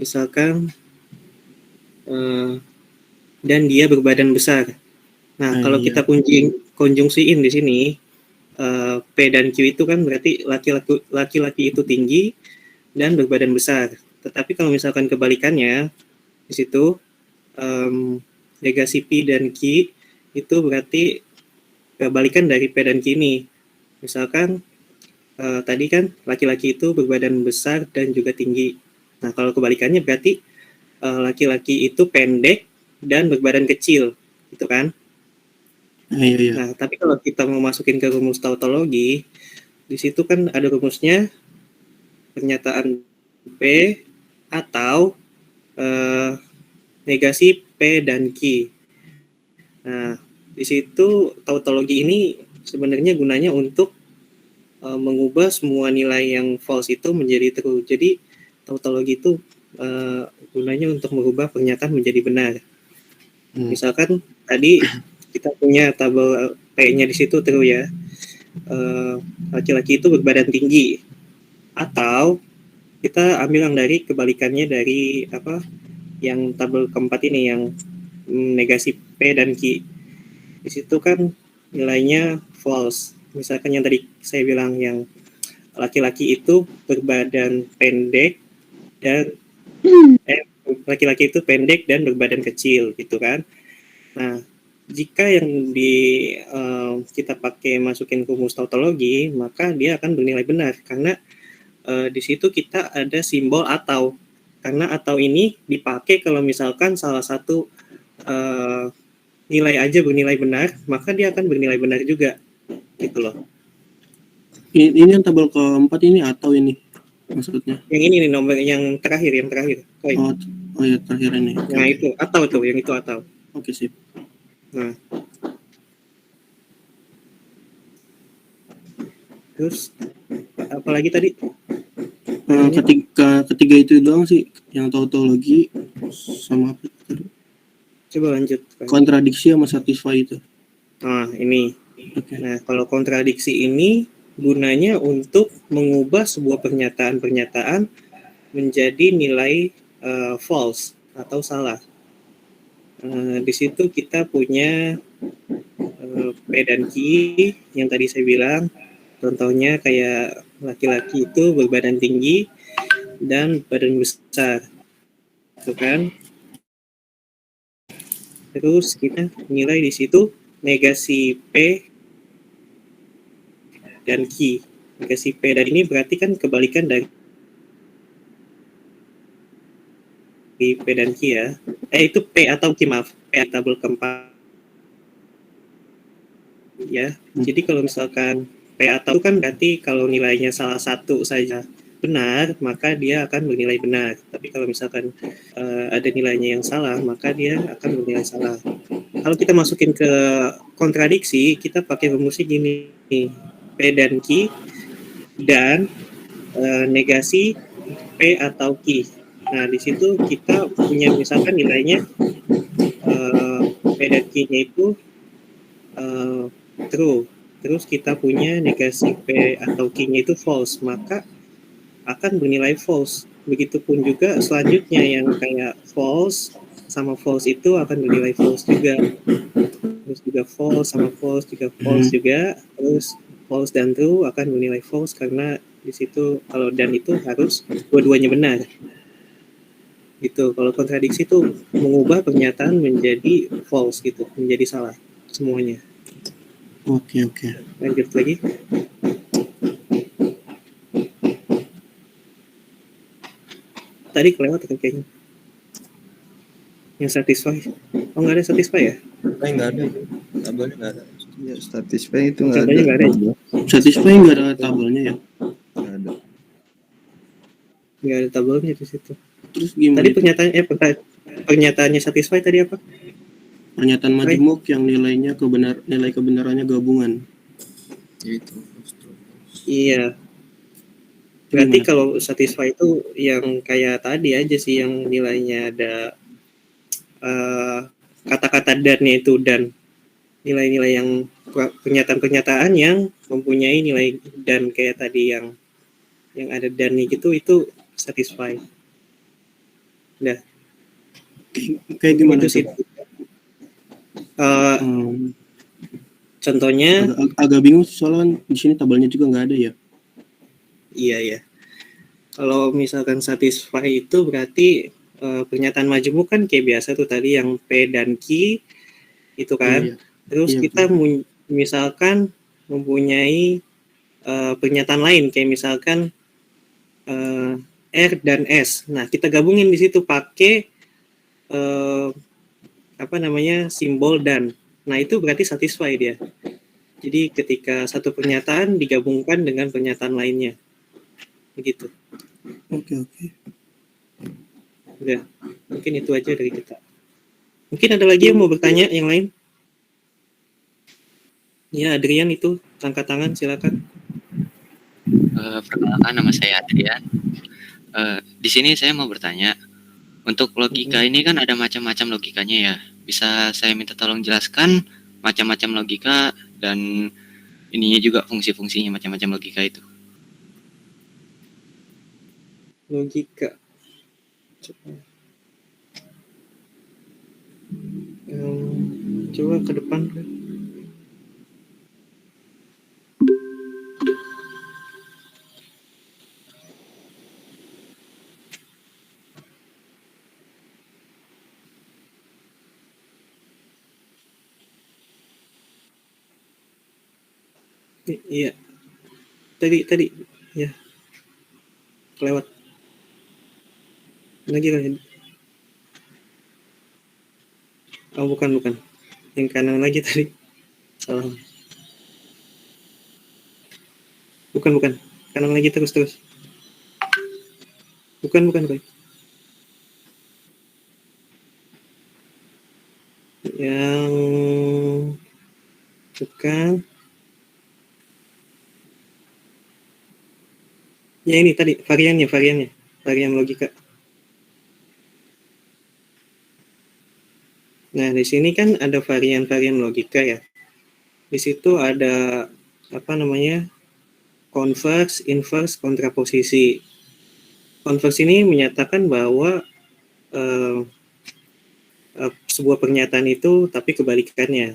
misalkan dan dia berbadan besar. Nah, kalau Iya. kita konjungsiin di sini, P dan Q itu kan berarti laki-laki itu tinggi dan berbadan besar. Tetapi kalau misalkan kebalikannya, di situ negasi P dan Q itu berarti kebalikan dari P dan Q ini. Misalkan tadi kan laki-laki itu berbadan besar dan juga tinggi. Nah, kalau kebalikannya berarti laki-laki itu pendek dan berbadan kecil, gitu kan? Iya. Nah, tapi kalau kita mau masukin ke rumus tautologi, di situ kan ada rumusnya pernyataan P atau negasi P dan Q. Nah, di situ tautologi ini sebenarnya gunanya untuk mengubah semua nilai yang false itu menjadi true. Jadi tautologi itu gunanya untuk mengubah pernyataan menjadi benar. Misalkan tadi kita punya tabel P-nya di situ true ya. Laki-laki itu berbadan tinggi. Atau kita ambil yang dari kebalikannya dari apa? Yang tabel keempat ini yang negasi P dan Q. Di situ kan nilainya false. Misalkan yang tadi saya bilang yang laki-laki itu berbadan pendek dan laki-laki itu pendek dan berbadan kecil gitu kan. Nah, jika yang kita pakai masukin rumus tautologi, maka dia akan bernilai benar karena di situ kita ada simbol atau. Karena atau ini dipakai kalau misalkan salah satu nilai aja bernilai benar, maka dia akan bernilai benar juga. Gitu loh. Ini yang tabel keempat ini atau ini maksudnya? Yang ini nih nomor yang terakhir. Oh ya, terakhir ini. Nah, itu atau tuh, yang itu atau. Oke, sip. Nah. Terus apalagi tadi? Ketiga itu doang sih, yang tautologi sama apa tadi? Coba lanjut. Kontradiksi sama satisfy itu. Nah, ini. Okay. Nah, kalau kontradiksi ini gunanya untuk mengubah sebuah pernyataan menjadi nilai false atau salah. Di situ kita punya P dan Q yang tadi saya bilang. Contohnya kayak laki-laki itu berbadan tinggi dan badan besar. Tuh kan. Terus kita nilai di situ negasi P dan Q. Negasi P dan ini berarti kan kebalikan dari P dan Q ya. Itu P atau Q, maaf. P tabel keempat. Ya, jadi kalau misalkan P atau itu kan berarti kalau nilainya salah satu saja benar, maka dia akan bernilai benar. Tapi kalau misalkan ada nilainya yang salah, maka dia akan bernilai salah. Kalau kita masukin ke kontradiksi, kita pakai rumusnya gini, P dan Q dan negasi P atau Q. Nah, di situ kita punya misalkan nilainya P dan Q-nya itu true. Terus kita punya negasi P atau Q-nya itu false, maka akan bernilai false. Begitupun juga selanjutnya yang kayak false sama false itu akan bernilai false juga. Terus juga false sama false juga false juga. Terus false dan true akan bernilai false karena di situ kalau dan itu harus dua-duanya benar. Gitu. Kalau kontradiksi itu mengubah pernyataan menjadi false gitu, menjadi salah semuanya. Oke. Lanjut lagi. Tadi kelewat kan kayaknya. Yang satisfy. Oh, nggak ada satisfy ya? Nggak ada. Tabelnya nggak ada. Ya, satisfy itu nggak ada. Contohnya nggak ada. Satisfy nggak ada tabelnya ya? Nggak ada. Nggak ada tabelnya di situ. Terus gimana? Tadi pernyataannya satisfy tadi apa? Pernyataan majemuk yang nilai kebenarannya gabungan. Itu. Iya. Berarti kalau satisfy itu yang kayak tadi aja sih, yang nilainya ada kata-kata dannya itu dan nilai-nilai yang pernyataan-pernyataan yang mempunyai nilai dan kayak tadi yang ada dannya gitu, itu satisfy. Nah, Kayak gimana itu sih. Contohnya agak bingung soalnya di sini tabelnya juga nggak ada ya. Iya. Kalau misalkan satisfy itu berarti pernyataan majemuk kan kayak biasa tuh tadi yang P dan Q itu kan. Iya. Terus kita misalkan mempunyai pernyataan lain kayak misalkan R dan S. Nah, kita gabungin di situ pakai simbol dan. Nah, itu berarti satisfy dia. Jadi ketika satu pernyataan digabungkan dengan pernyataan lainnya. Begitu. Oke. Udah, mungkin itu aja dari kita. Mungkin ada lagi yang mau bertanya yang lain? Ya, Adrian itu angkat tangan, silakan. Perkenalkan, nama saya Adrian. Di sini saya mau bertanya, untuk logika ini kan ada macam-macam logikanya ya. Bisa saya minta tolong jelaskan macam-macam logika dan ininya juga fungsi-fungsinya macam-macam logika itu. Logika. Coba ke depan. Iya. Tadi ya. Kelewat. Lagi kan. Oh, bukan. Yang kanan lagi tadi. Salah. Bukan. Kanan lagi terus. Bukan. Yang bukan. Ya ini tadi varian logika. Nah, di sini kan ada varian logika ya. Di situ ada converse, inverse, kontraposisi. Converse ini menyatakan bahwa sebuah pernyataan itu tapi kebalikannya.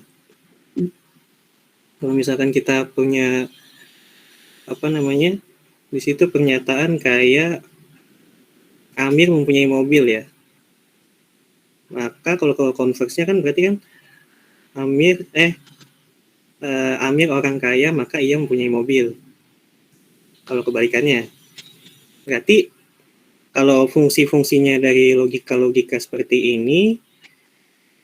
Kalau misalkan kita punya di situ pernyataan kayak Amir mempunyai mobil ya. Maka kalau konversinya kan berarti kan Amir orang kaya maka ia mempunyai mobil. Kalau kebalikannya, berarti kalau fungsi-fungsinya dari logika-logika seperti ini,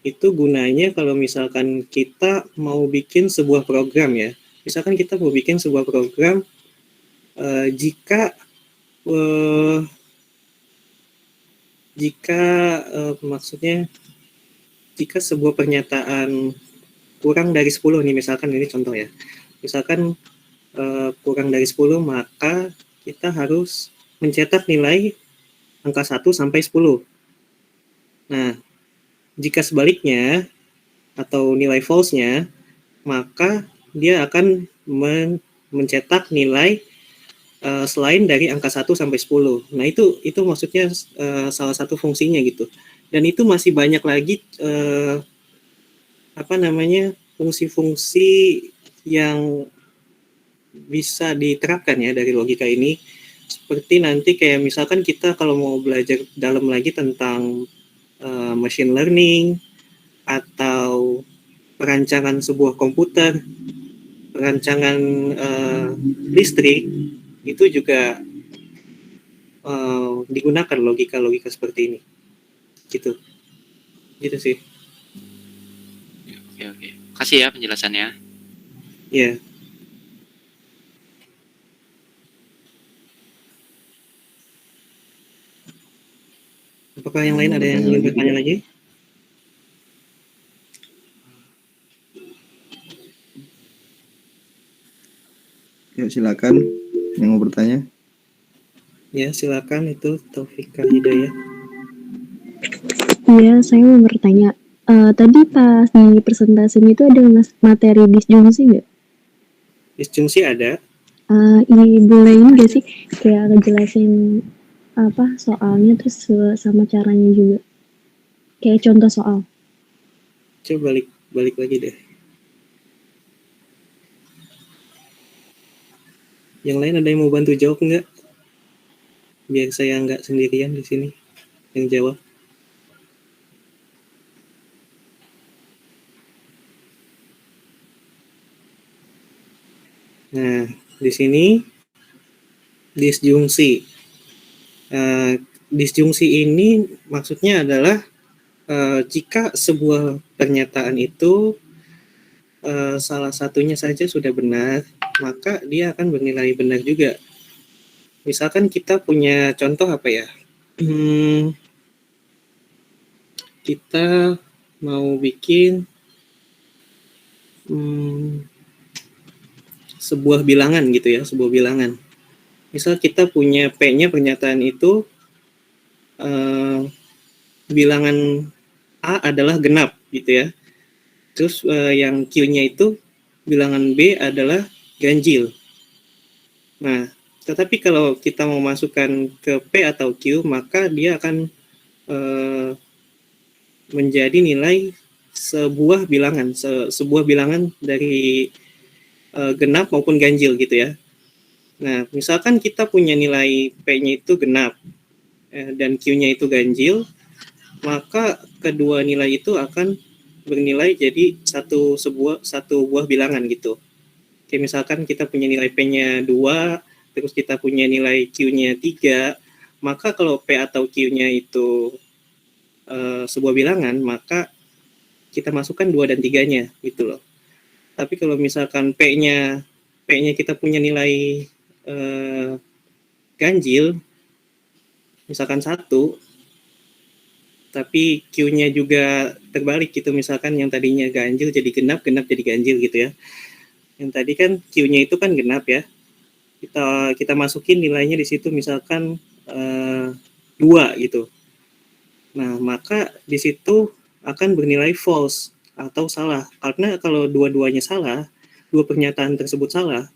itu gunanya kalau misalkan kita mau bikin sebuah program ya. Misalkan kita mau bikin sebuah program, maksudnya jika sebuah pernyataan kurang dari 10 nih, misalkan ini contoh ya. Misalkan kurang dari 10, maka kita harus mencetak nilai angka 1 sampai 10. Nah, jika sebaliknya atau nilai false-nya, maka dia akan mencetak nilai selain dari angka 1 sampai 10. Nah, itu maksudnya salah satu fungsinya gitu. Dan itu masih banyak lagi fungsi-fungsi yang bisa diterapkan ya dari logika ini. Seperti nanti kayak misalkan kita kalau mau belajar dalam lagi tentang machine learning atau perancangan sebuah komputer, perancangan listrik, itu juga digunakan logika-logika seperti ini. Gitu sih. Oke. Kasih ya penjelasannya. Iya. Apakah yang lain ada yang ingin bertanya lagi? Ya, silakan yang mau bertanya. Ya, silakan, itu Taufika Hidayah. Iya, saya mau bertanya. Tadi pas di presentasinya itu ada materi disjungsi nggak? Disjungsi ada. Boleh ini nggak sih kayak ngejelasin soalnya terus sama caranya juga? Kayak contoh soal. Coba balik lagi deh. Yang lain ada yang mau bantu jawab nggak? Biar saya nggak sendirian di sini yang jawab. Nah, di sini disjungsi. Disjungsi ini maksudnya adalah jika sebuah pernyataan itu salah satunya saja sudah benar, maka dia akan bernilai benar juga. Misalkan kita punya contoh apa ya? Kita mau bikin sebuah bilangan gitu ya, sebuah bilangan. Misal kita punya P-nya pernyataan itu bilangan A adalah genap gitu ya. Terus yang Q-nya itu bilangan B adalah ganjil. Nah, tetapi kalau kita mau masukkan ke P atau Q, maka dia akan menjadi nilai sebuah bilangan dari genap maupun ganjil gitu ya. Nah, misalkan kita punya nilai P-nya itu genap dan Q-nya itu ganjil, maka kedua nilai itu akan bernilai jadi satu buah bilangan gitu. Kayak misalkan kita punya nilai P-nya 2, terus kita punya nilai Q-nya 3, maka kalau P atau Q-nya itu sebuah bilangan, maka kita masukkan 2 dan 3-nya gitu loh. Tapi kalau misalkan P-nya kita punya nilai ganjil, misalkan 1, tapi Q-nya juga terbalik gitu, misalkan yang tadinya ganjil jadi genap jadi ganjil gitu ya. Yang tadi kan Q-nya itu kan genap ya. Kita masukin nilainya di situ misalkan 2 gitu. Nah, maka di situ akan bernilai false atau salah. Karena kalau dua-duanya salah, dua pernyataan tersebut salah,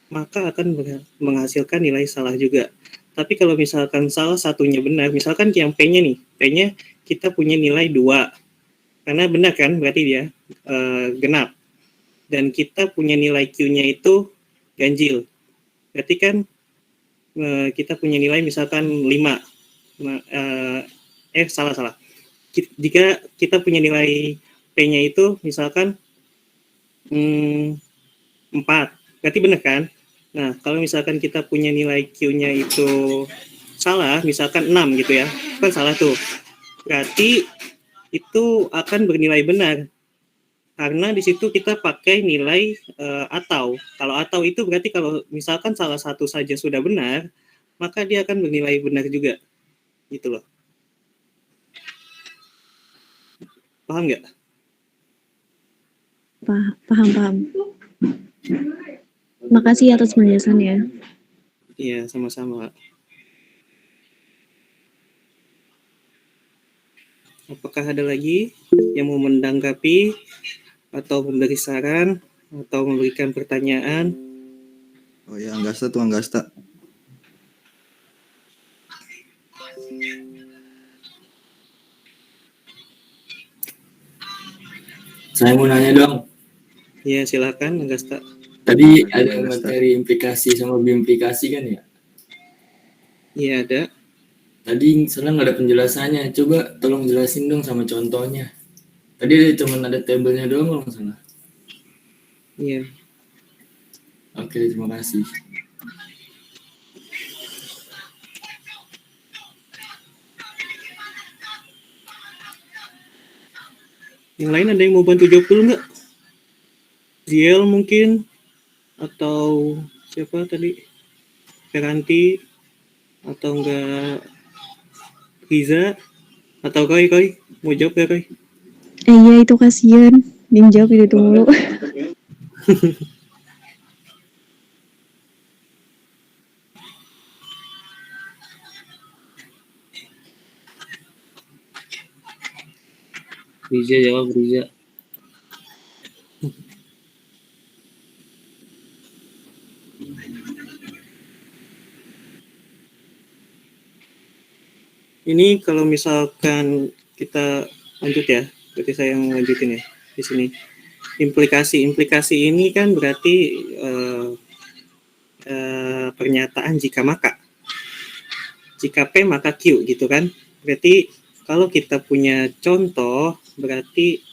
maka akan menghasilkan nilai salah juga. Tapi kalau misalkan salah satunya benar, misalkan yang P-nya nih, P-nya kita punya nilai 2. Karena benar kan, berarti dia genap. Dan kita punya nilai Q-nya itu ganjil. Berarti kan kita punya nilai misalkan 5. Salah. jika kita punya nilai P-nya itu misalkan 4, berarti benar kan? Nah, kalau misalkan kita punya nilai Q-nya itu salah, misalkan 6 gitu ya, kan salah tuh. Berarti itu akan bernilai benar. Karena di situ kita pakai nilai atau. Kalau atau itu berarti kalau misalkan salah satu saja sudah benar, maka dia akan bernilai benar juga. Gitu loh. Paham nggak? Paham. Makasih atas penjelasannya. Iya, sama-sama. Apakah ada lagi yang mau menanggapi atau memberi saran atau memberikan pertanyaan? Oh ya, Anggasta tuh Anggasta. Saya mau nanya dong. Ya, silakan Anggasta. Tadi ada materi implikasi sama biimplikasi kan ya? Iya, ada. Tadi sana nggak ada penjelasannya. Coba tolong jelasin dong sama contohnya. Tadi cuma ada tabelnya doang kalau nggak salah. Iya. Oke, terima kasih. Yang lain ada yang mau bantu jawab dulu nggak? Ziel mungkin? Atau siapa tadi? Feranti? Atau enggak Riza? Atau Koi? Mau jawab ya Koi? Iya itu kasihan. Yang jawab itu mulu. Riza jawab Riza. Ini kalau misalkan kita lanjut ya, berarti saya yang lanjutin ya di sini. Implikasi ini kan berarti pernyataan jika maka. Jika P maka Q gitu kan. Berarti kalau kita punya contoh, berarti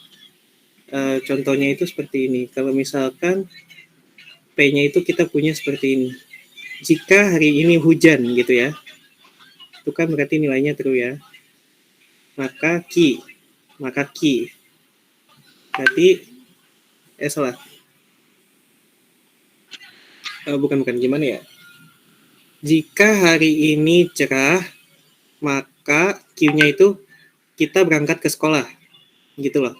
contohnya itu seperti ini. Kalau misalkan P-nya itu kita punya seperti ini. Jika hari ini hujan gitu ya, itu kan berarti nilainya true ya. Maka Q. Berarti salah. Bukan gimana ya? Jika hari ini cerah, maka Q-nya itu kita berangkat ke sekolah. Gitu loh.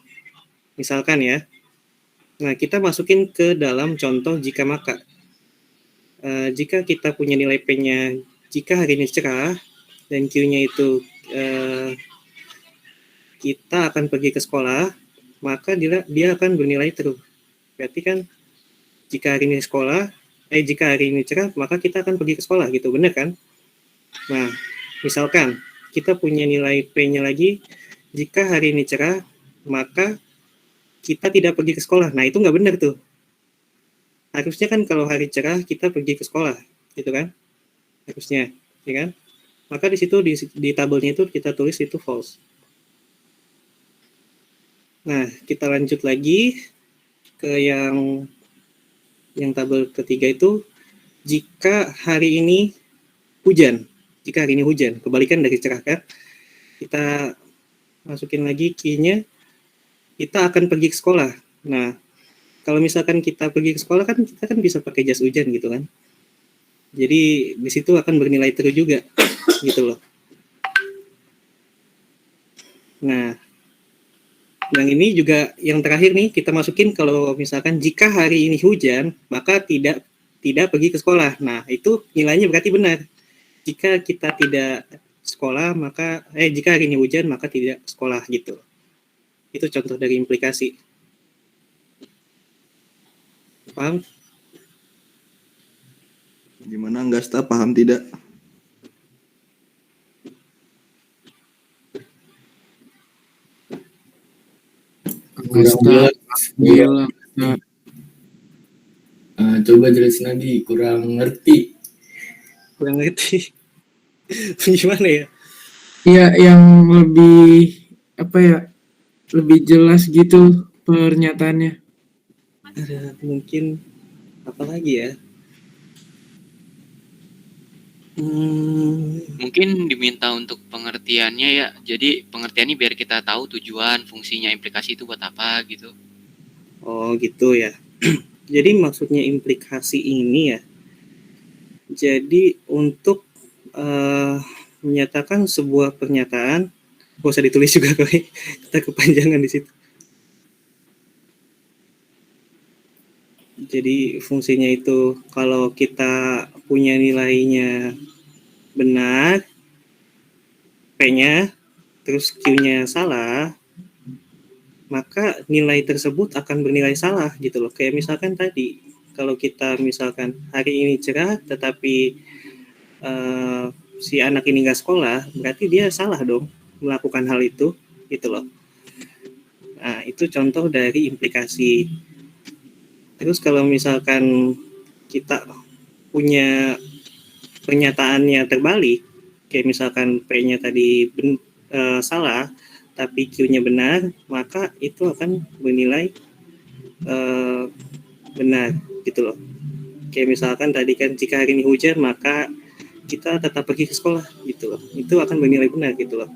Misalkan ya. Nah, kita masukin ke dalam contoh jika maka. Jika kita punya nilai P-nya, jika hari ini cerah, dan Q-nya itu kita akan pergi ke sekolah, maka dia akan bernilai true. Berarti kan jika hari ini cerah, maka kita akan pergi ke sekolah gitu, benar kan? Nah, misalkan kita punya nilai P-nya lagi, jika hari ini cerah, maka kita tidak pergi ke sekolah. Nah, itu nggak benar tuh. Harusnya kan kalau hari cerah kita pergi ke sekolah, gitu kan? Harusnya, ya kan? Maka di situ di tabelnya itu kita tulis itu false. Nah, kita lanjut lagi ke yang tabel ketiga itu, jika hari ini hujan, kebalikan dari cerah kan? Kita masukin lagi key-nya, kita akan pergi ke sekolah. Nah, kalau misalkan kita pergi ke sekolah kan kita kan bisa pakai jas hujan gitu kan? Jadi di situ akan bernilai true juga. Gitu loh. Nah, yang ini juga yang terakhir nih kita masukin kalau misalkan jika hari ini hujan maka tidak pergi ke sekolah. Nah, itu nilainya berarti benar. Jika kita tidak sekolah maka jika hari ini hujan maka tidak sekolah gitu. Itu contoh dari implikasi. Paham? Gimana Anggasta, paham tidak? Iya. Coba jelasin lagi, kurang ngerti. Gimana ya? Iya, yang lebih apa ya, lebih jelas gitu pernyataannya. Mungkin apa lagi ya? Mungkin diminta untuk pengertiannya ya. Jadi pengertiannya biar kita tahu tujuan, fungsinya, implikasi itu buat apa gitu. Oh gitu ya. Jadi maksudnya implikasi ini ya. Jadi untuk menyatakan sebuah pernyataan, nggak usah ditulis juga kali, kita kepanjangan di situ. Jadi fungsinya itu kalau kita punya nilainya benar, P-nya, terus Q-nya salah, maka nilai tersebut akan bernilai salah gitu loh. Kayak misalkan tadi, kalau kita misalkan hari ini cerah, tetapi si anak ini nggak sekolah, berarti dia salah dong melakukan hal itu, gitu loh. Nah, itu contoh dari implikasi. Terus kalau misalkan kita punya pernyataannya terbalik, kayak misalkan P-nya tadi salah, tapi Q-nya benar, maka itu akan bernilai benar, gitu loh. Kayak misalkan tadi kan jika hari ini hujan, maka kita tetap pergi ke sekolah, gitu loh. Itu akan bernilai benar, gitu loh.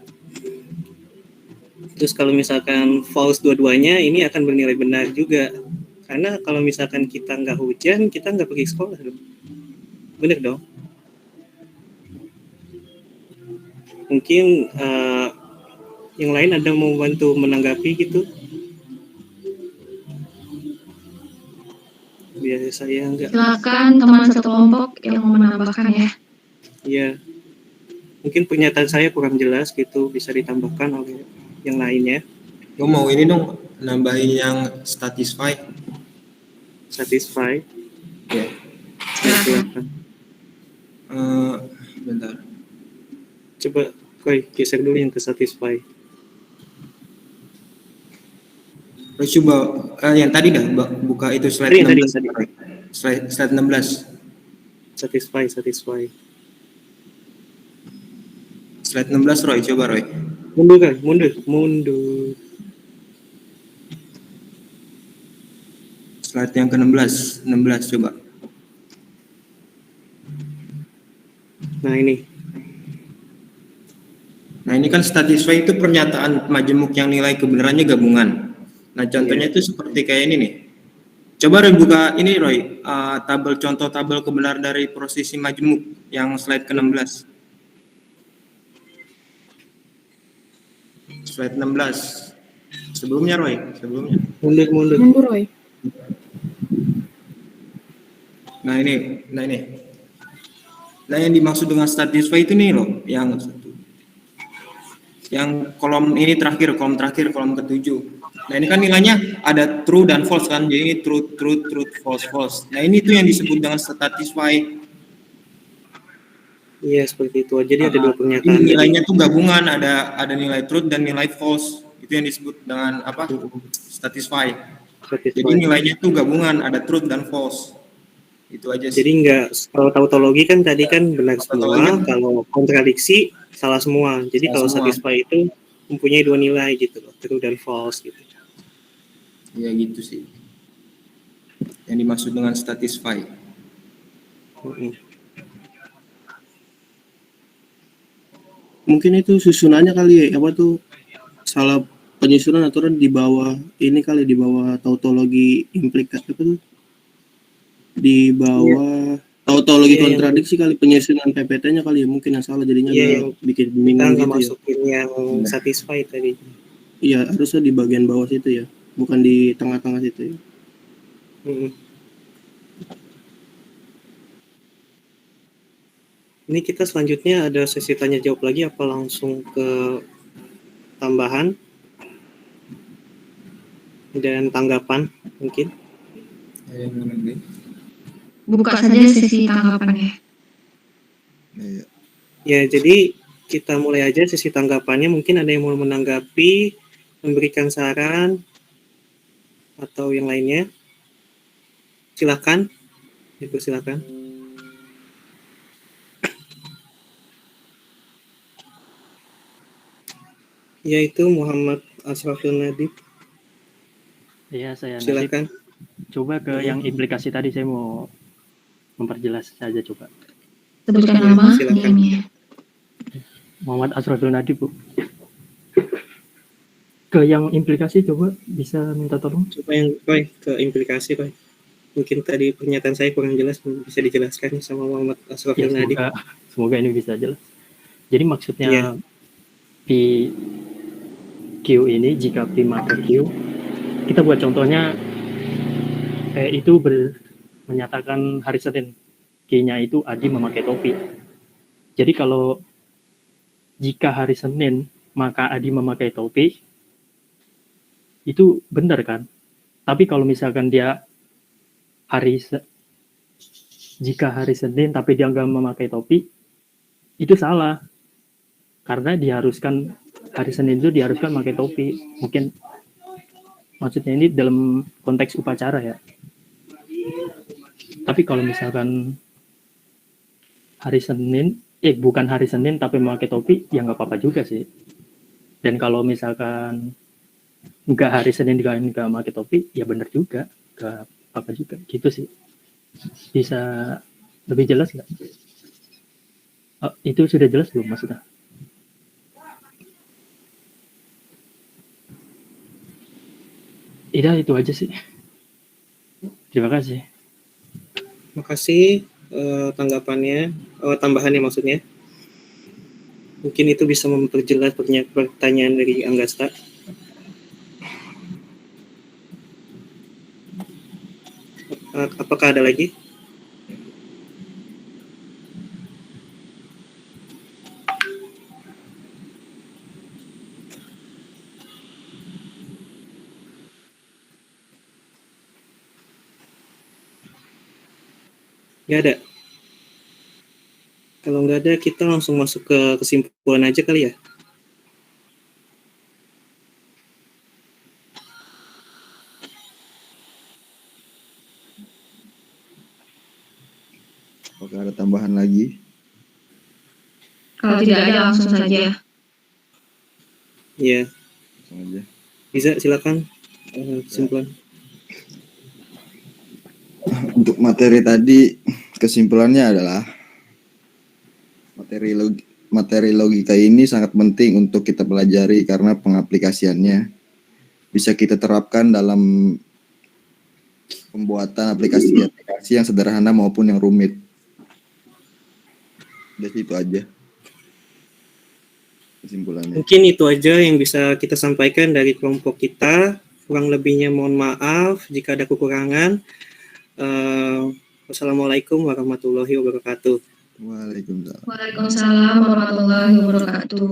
Terus kalau misalkan false dua-duanya, ini akan bernilai benar juga. Karena kalau misalkan kita nggak hujan, kita nggak pergi sekolah dong. Bener dong? Mungkin yang lain ada mau bantu menanggapi gitu? Biar saya nggak. Silakan teman satu kelompok yang mau menambahkan ya. Iya. Mungkin pernyataan saya kurang jelas gitu, bisa ditambahkan oleh yang lainnya. Gue mau ini dong, nambahin yang satisfy. Satisfy. Ya. Silakan. Bentar. Coba Koi geser dulu yang ke satisfy. Terus coba yang tadi dah buka itu slide 16. Slide 16. Satisfy. Slide 16 Roy, coba Roy. Mundur. Slide yang ke-16, 16 coba. Nah ini kan satisfy itu pernyataan majemuk yang nilai kebenarannya gabungan. Nah contohnya itu seperti kayak ini nih. Coba Roy buka ini Roy, contoh tabel kebenaran dari prosesi majemuk yang slide ke-16. Slide 16. Sebelumnya Roy, Mundur Roy. Nah ini. Nah yang dimaksud dengan satisfy itu nih loh, yang kolom ini terakhir, kolom ke-7. Nah ini kan nilainya ada true dan false kan, jadi true, false. Nah ini tuh yang disebut dengan satisfy. Iya seperti itu. Jadi ada dua pernyataan. Nilainya tuh gabungan, ada nilai truth dan nilai false. Itu yang disebut dengan apa? Satisfy. Jadi nilainya tuh gabungan, ada truth dan false. Itu aja sih. Jadi enggak, kalau tautologi kan tadi kan benar semua, kalau kontradiksi salah semua. Jadi kalau satisfy itu mempunyai dua nilai gitu loh, true dan false gitu. Ya gitu sih. Yang dimaksud dengan satisfy. Mungkin itu susunannya kali ya, apa tuh salah penyusunan aturan di bawah ini kali, di bawah tautologi implikasi apa tuh? Di bawah tautologi kontradiksi kali, penyusunan PPT-nya kali ya, mungkin yang salah jadinya bikin bingung gitu ya. Masukin yang satisfy tadi. Iya, harusnya di bagian bawah situ ya, bukan di tengah-tengah situ ya. Ini kita selanjutnya ada sesi tanya jawab lagi, apa langsung ke tambahan dan tanggapan mungkin? Buka saja sesi tanggapannya. Ya, jadi kita mulai aja sesi tanggapannya. Mungkin ada yang mau menanggapi, memberikan saran, atau yang lainnya. Silakan, dipersilakan. yaitu Muhammad Asrafil Nadib. Iya, saya Silakan. Nadib. Coba ke yang implikasi tadi saya mau memperjelas saja coba. Sebutkan Ya, nama silakan. DM-nya. Muhammad Asrafil Nadib, Bu. Ke yang implikasi coba bisa minta tolong. Coba yang Roy, ke implikasi Roy. Mungkin tadi pernyataan saya kurang jelas, bisa dijelaskan sama Muhammad Ya, Asrafil Nadib. semoga ini bisa jelas. Jadi maksudnya Iya. Q ini jika P maka Q, kita buat contohnya itu menyatakan hari Senin, Q-nya itu Adi memakai topi. Jadi kalau jika hari Senin maka Adi memakai topi, itu benar kan? Tapi kalau misalkan dia jika hari Senin tapi dia nggak memakai topi, itu salah. Karena diharuskan hari Senin itu diharuskan memakai topi. Mungkin maksudnya ini dalam konteks upacara ya. Tapi kalau misalkan hari Senin, bukan hari Senin tapi memakai topi, ya nggak apa-apa juga sih. Dan kalau misalkan nggak hari Senin nggak memakai topi, ya benar juga, nggak apa juga. Gitu sih. Bisa lebih jelas nggak? Oh, itu sudah jelas belum maksudnya? Iya, itu aja sih. Terima kasih. Makasih tanggapannya, tambahannya maksudnya. Mungkin itu bisa memperjelas pertanyaan dari Anggasta. Apakah ada lagi? Nggak ada. Kalau nggak ada, kita langsung masuk ke kesimpulan aja kali ya. Apakah ada tambahan lagi? Kalau tidak ada langsung saja. Iya. Langsung aja. Bisa, silakan kesimpulan. Untuk materi tadi, kesimpulannya adalah materi logika ini sangat penting untuk kita pelajari karena pengaplikasiannya bisa kita terapkan dalam pembuatan aplikasi-aplikasi yang sederhana maupun yang rumit. Jadi itu aja kesimpulannya. Mungkin itu aja yang bisa kita sampaikan dari kelompok kita. Kurang lebihnya mohon maaf jika ada kekurangan. Wassalamualaikum warahmatullahi wabarakatuh. Waalaikumsalam. Waalaikumsalam warahmatullahi wabarakatuh.